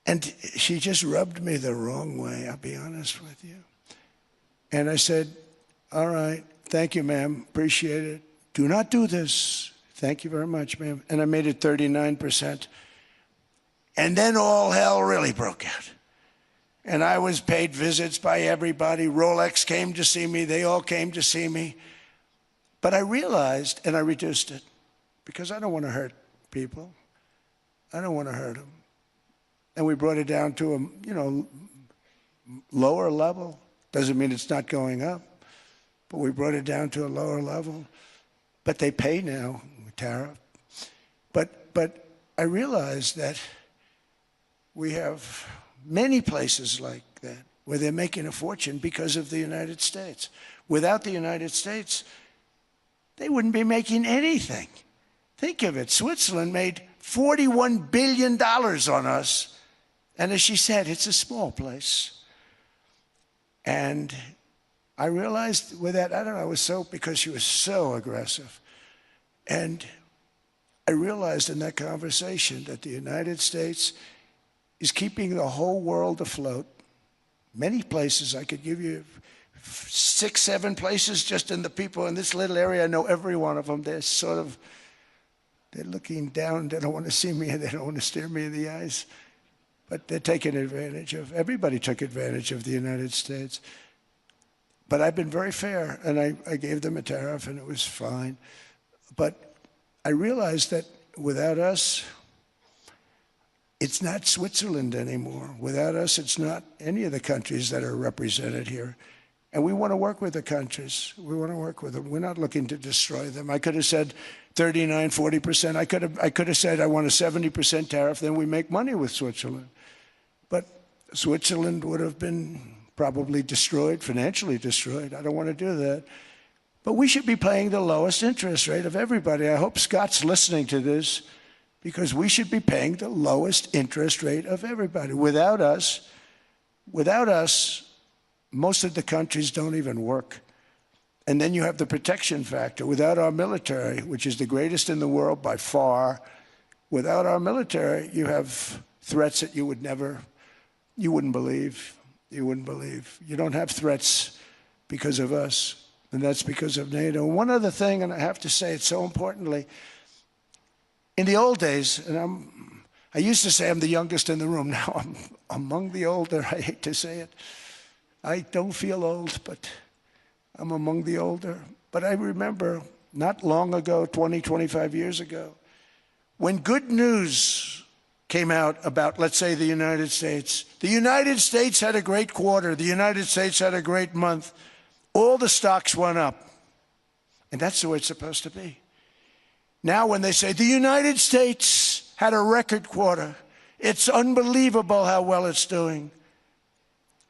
Speaker 2: and she just rubbed me the wrong way, I'll be honest with you. And I said, all right, thank you, ma'am, appreciate it. Do not do this. Thank you very much, ma'am. And I made it 39%. And then all hell really broke out. And I was paid visits by everybody. Rolex came to see me. They all came to see me. But I realized, and I reduced it, because I don't want to hurt people. I don't want to hurt them. And we brought it down to a, lower level. Doesn't mean it's not going up, but we brought it down to a lower level. But they pay now, tariff. But I realized that we have many places like that where they're making a fortune because of the United States. Without the United States, they wouldn't be making anything. Think of it. Switzerland made $41 billion on us. And as she said, it's a small place. And I realized with that, I don't know, it was so, because she was so aggressive. And I realized in that conversation that the United States is keeping the whole world afloat. Many places, I could give you 6, 7 places just in the people in this little area. I know every one of them. They're looking down. They don't want to see me. They don't want to stare me in the eyes. But they're taking advantage of, everybody took advantage of the United States. But I've been very fair, and I gave them a tariff, and it was fine. But I realized that without us, it's not Switzerland anymore. Without us, it's not any of the countries that are represented here. And we want to work with the countries. We want to work with them. We're not looking to destroy them. I could have said 39, 40%. I could have said I want a 70% tariff, then we make money with Switzerland. But Switzerland would have been probably destroyed, financially destroyed. I don't want to do that. But we should be paying the lowest interest rate of everybody. I hope Scott's listening to this, because we should be paying the lowest interest rate of everybody. Without us, most of the countries don't even work. And then you have the protection factor. Without our military, which is the greatest in the world by far, without our military, you have threats that you wouldn't believe. You wouldn't believe. You don't have threats because of us, and that's because of NATO. One other thing, and I have to say it so importantly, in the old days, and I used to say I'm the youngest in the room. Now I'm among the older. I hate to say it. I don't feel old, but I'm among the older. But I remember not long ago, 20, 25 years ago, when good news came out about, let's say, the United States. The United States had a great quarter. The United States had a great month. All the stocks went up. And that's the way it's supposed to be. Now when they say the United States had a record quarter, it's unbelievable how well it's doing,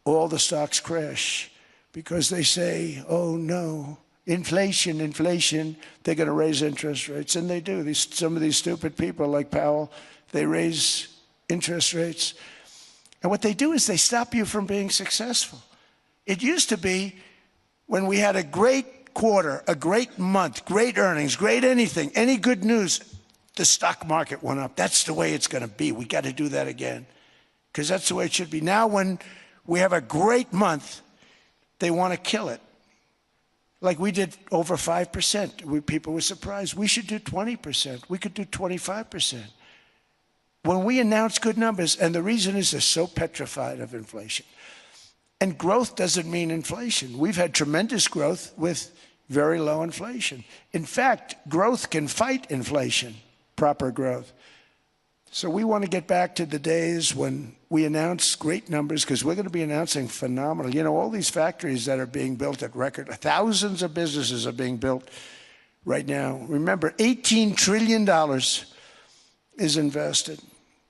Speaker 2: all the stocks crash because they say, oh no, inflation, they're going to raise interest rates. And they do. Some of these stupid people like Powell, they raise interest rates. And what they do is they stop you from being successful. It used to be when we had a great quarter, a great month, great earnings, great anything, any good news, the stock market went up. That's the way it's going to be. We got to do that again because that's the way it should be. Now when we have a great month, they want to kill it. Like we did over 5%. People were surprised. We should do 20%. We could do 25%. When we announce good numbers, and the reason is they're so petrified of inflation. And growth doesn't mean inflation. We've had tremendous growth with very low inflation. In fact, growth can fight inflation, proper growth. So we want to get back to the days when we announce great numbers, because we're going to be announcing phenomenal. You know, all these factories that are being built at record, thousands of businesses are being built right now. Remember, $18 trillion is invested.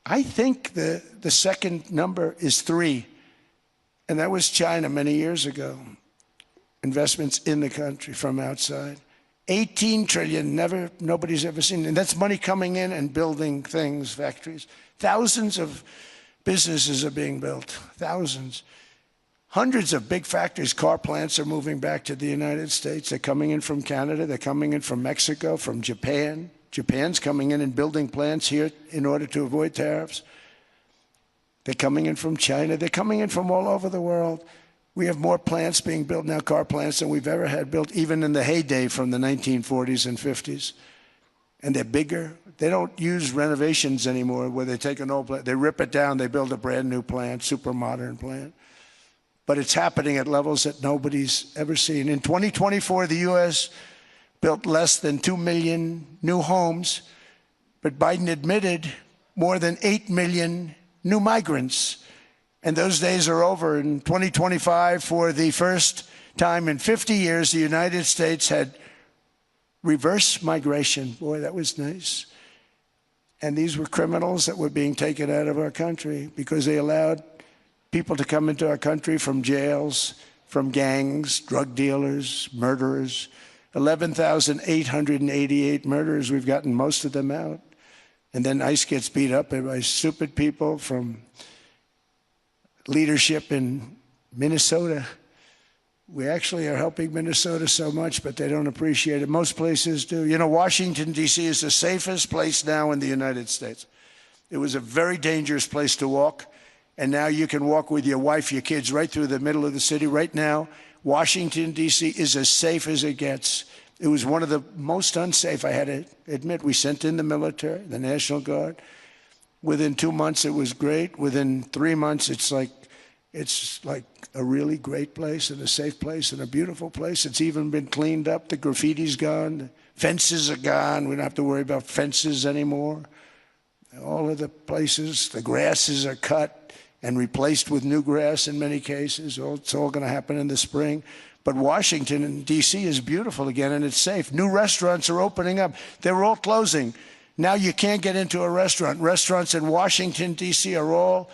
Speaker 2: I think the second number is 3, and that was China many years ago. Investments in the country from outside. 18 trillion, nobody's ever seen. And that's money coming in and building things, factories. Thousands of businesses are being built, thousands. Hundreds of big factories, car plants are moving back to the United States. They're coming in from Canada, they're coming in from Mexico, from Japan. Japan's coming in and building plants here in order to avoid tariffs. They're coming in from China, they're coming in from all over the world. We have more plants being built now, car plants, than we've ever had built, even in the heyday from the 1940s and 50s. And they're bigger. They don't use renovations anymore where they take an old plant, they rip it down, they build a brand new plant, super modern plant. But it's happening at levels that nobody's ever seen. In 2024, the U.S. built less than 2 million new homes, but Biden admitted more than 8 million new migrants. And those days are over. In 2025, for the first time in 50 years, the United States had reverse migration. Boy, that was nice. And these were criminals that were being taken out of our country because they allowed people to come into our country from jails, from gangs, drug dealers, murderers. 11,888 murderers. We've gotten most of them out. And then ICE gets beat up by stupid people from leadership in Minnesota. We actually are helping Minnesota so much, but they don't appreciate it. Most places do. You know, Washington, D.C. is the safest place now in the United States. It was a very dangerous place to walk, and now you can walk with your wife, your kids, right through the middle of the city. Right now, Washington, D.C. is as safe as it gets. It was one of the most unsafe, I had to admit. We sent in the military, the National Guard. Within 2 months, it was great. Within 3 months, it's like a really great place and a safe place and a beautiful place. It's even been cleaned up. The graffiti's gone. The fences are gone. We don't have to worry about fences anymore. All of the places, the grasses are cut and replaced with new grass in many cases. It's all going to happen in the spring. But Washington and D.C. is beautiful again, and it's safe. New restaurants are opening up. They were all closing. Now you can't get into a restaurant. Restaurants in Washington, D.C. are all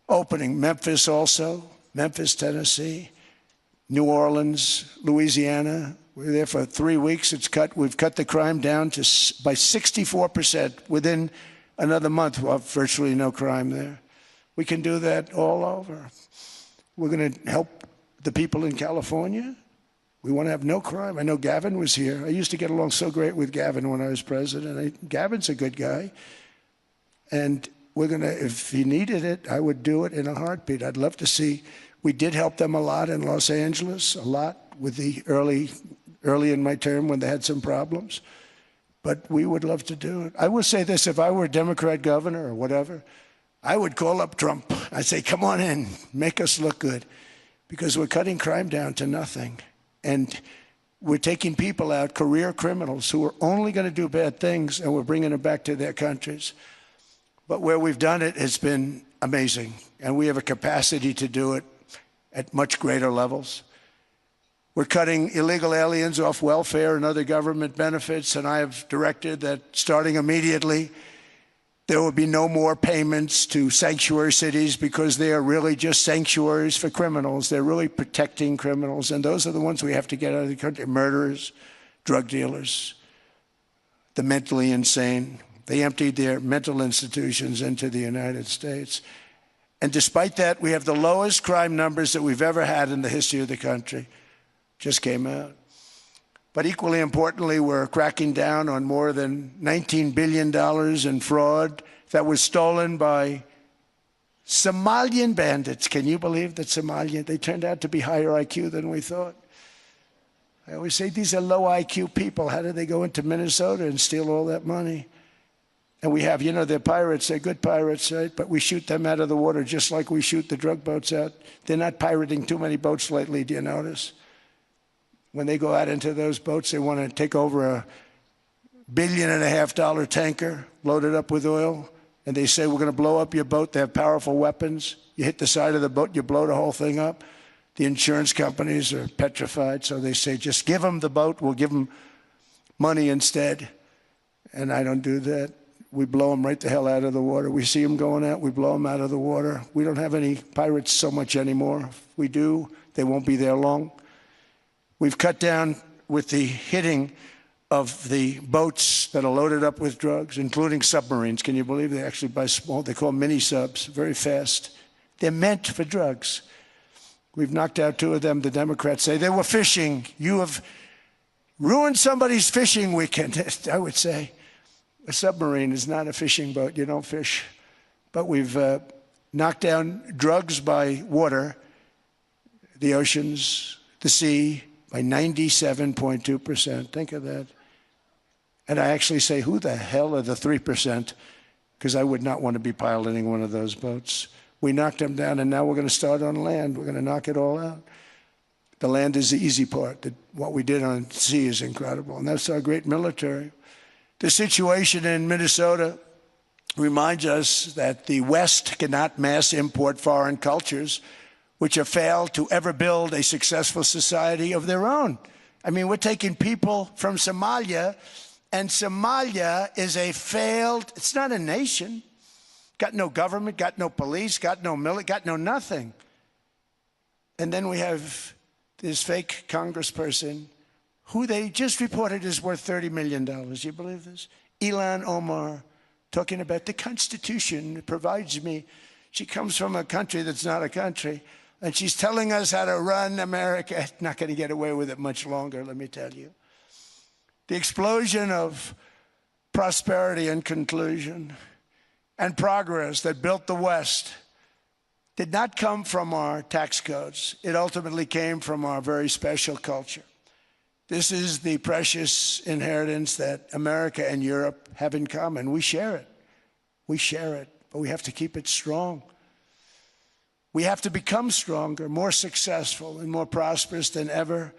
Speaker 2: opening. Memphis also, Memphis, Tennessee, New Orleans, Louisiana. We were there for 3 weeks. We've cut the crime down by 64%. Within another month, we'll have virtually no crime there. We can do that all over. We're going to help the people in California. We want to have no crime. I know Gavin was here. I used to get along so great with Gavin when I was president. Gavin's a good guy. And we're going to, if he needed it, I would do it in a heartbeat. I'd love to see. We did help them a lot in Los Angeles, a lot with the early in my term when they had some problems. But we would love to do it. I will say this, if I were a Democrat governor or whatever, I would call up Trump. I'd say, come on in, make us look good. Because we're cutting crime down to nothing. And we're taking people out, career criminals, who are only going to do bad things, and we're bringing them back to their countries. But where we've done it has been amazing. And we have a capacity to do it at much greater levels. We're cutting illegal aliens off welfare and other government benefits, and I have directed that starting immediately, there will be no more payments to sanctuary cities because they are really just sanctuaries for criminals. They're really protecting criminals, and those are the ones we have to get out of the country. Murderers, drug dealers, the mentally insane. They emptied their mental institutions into the United States. And despite that, we have the lowest crime numbers that we've ever had in the history of the country. Just came out. But equally importantly, we're cracking down on more than $19 billion in fraud that was stolen by Somalian bandits. Can you believe that Somalian? They turned out to be higher IQ than we thought. I always say these are low IQ people. How did they go into Minnesota and steal all that money? And we have, they're pirates. They're good pirates, right? But we shoot them out of the water just like we shoot the drug boats out. They're not pirating too many boats lately, do you notice? When they go out into those boats, they want to take over a $1.5 billion tanker loaded up with oil, and they say, we're going to blow up your boat. They have powerful weapons. You hit the side of the boat, you blow the whole thing up. The insurance companies are petrified, so they say, just give them the boat. We'll give them money instead. And I don't do that. We blow them right the hell out of the water. We see them going out, we blow them out of the water. We don't have any pirates so much anymore. If we do, they won't be there long. We've cut down with the hitting of the boats that are loaded up with drugs, including submarines. Can you believe they actually buy small? They call them mini subs, very fast. They're meant for drugs. We've knocked out 2 of them. The Democrats say they were fishing. You have ruined somebody's fishing weekend, I would say. A submarine is not a fishing boat. You don't fish. But we've knocked down drugs by water, the oceans, the sea, by 97.2%. Think of that. And I actually say, who the hell are the 3%? Because I would not want to be piloting one of those boats. We knocked them down, and now we're going to start on land. We're going to knock it all out. The land is the easy part. What we did on sea is incredible, and that's our great military. The situation in Minnesota reminds us that the West cannot mass import foreign cultures which have failed to ever build a successful society of their own. I mean, we're taking people from Somalia, and Somalia is a failed, it's not a nation. Got no government, got no police, got no military, got no nothing. And then we have this fake congressperson who they just reported is worth $30 million. You believe this? Ilhan Omar, talking about the Constitution provides me. She comes from a country that's not a country. And she's telling us how to run America. Not going to get away with it much longer, let me tell you. The explosion of prosperity and conclusion and progress that built the West did not come from our tax codes. It ultimately came from our very special culture. This is the precious inheritance that America and Europe have in common. We share it. We share it, but we have to keep it strong. We have to become stronger, more successful, and more prosperous than ever.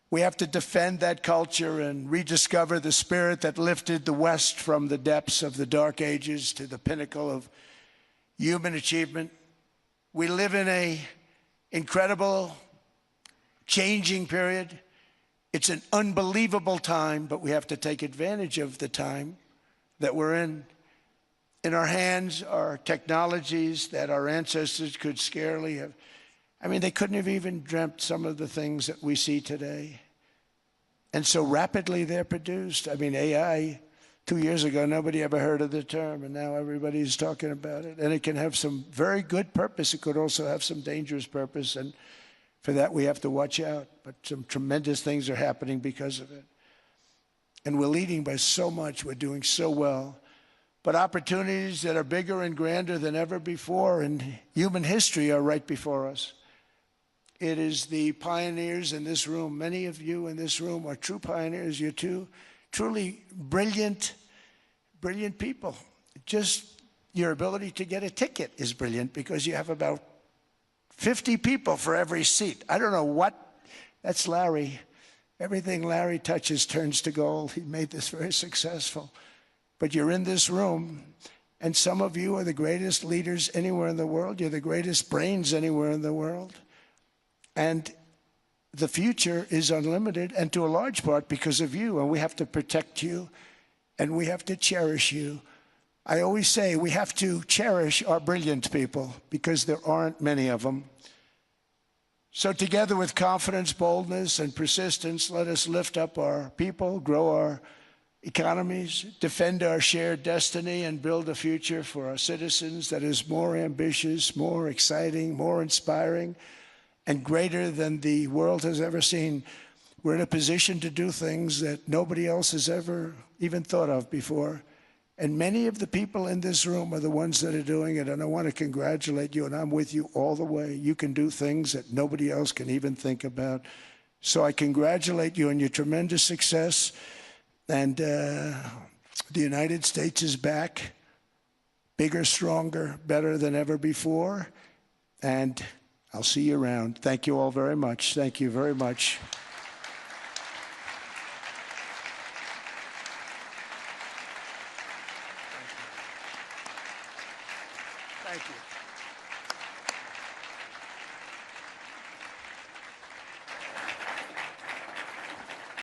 Speaker 2: We have to defend that culture and rediscover the spirit that lifted the West from the depths of the Dark Ages to the pinnacle of human achievement. We live in an incredible, changing period. It's an unbelievable time, but we have to take advantage of the time that we're in. In our hands are technologies that our ancestors could scarcely have. I mean, they couldn't have even dreamt some of the things that we see today. And so rapidly they're produced. I mean, AI, 2 years ago, nobody ever heard of the term, and now everybody's talking about it. And it can have some very good purpose. It could also have some dangerous purpose, and for that we have to watch out. But some tremendous things are happening because of it. And we're leading by so much. We're doing so well. But opportunities that are bigger and grander than ever before in human history are right before us. It is the pioneers in this room. Many of you in this room are true pioneers. You're truly brilliant people. Just your ability to get a ticket is brilliant because you have about 50 people for every seat. I don't know what, that's Larry. Everything Larry touches turns to gold. He made this very successful. But you're in this room, and some of you are the greatest leaders anywhere in the world. You're the greatest brains anywhere in the world. And the future is unlimited, and to a large part because of you, and we have to protect you, and we have to cherish you. I always say we have to cherish our brilliant people because there aren't many of them. So together with confidence, boldness, and persistence, let us lift up our people, grow our economies, defend our shared destiny, and build a future for our citizens that is more ambitious, more exciting, more inspiring, and greater than the world has ever seen. We're in a position to do things that nobody else has ever even thought of before. And many of the people in this room are the ones that are doing it, and I want to congratulate you, and I'm with you all the way. You can do things that nobody else can even think about. So I congratulate you on your tremendous success. And the United States is back, bigger, stronger, better than ever before. And I'll see you around. Thank you all very much. Thank you very much. Thank you.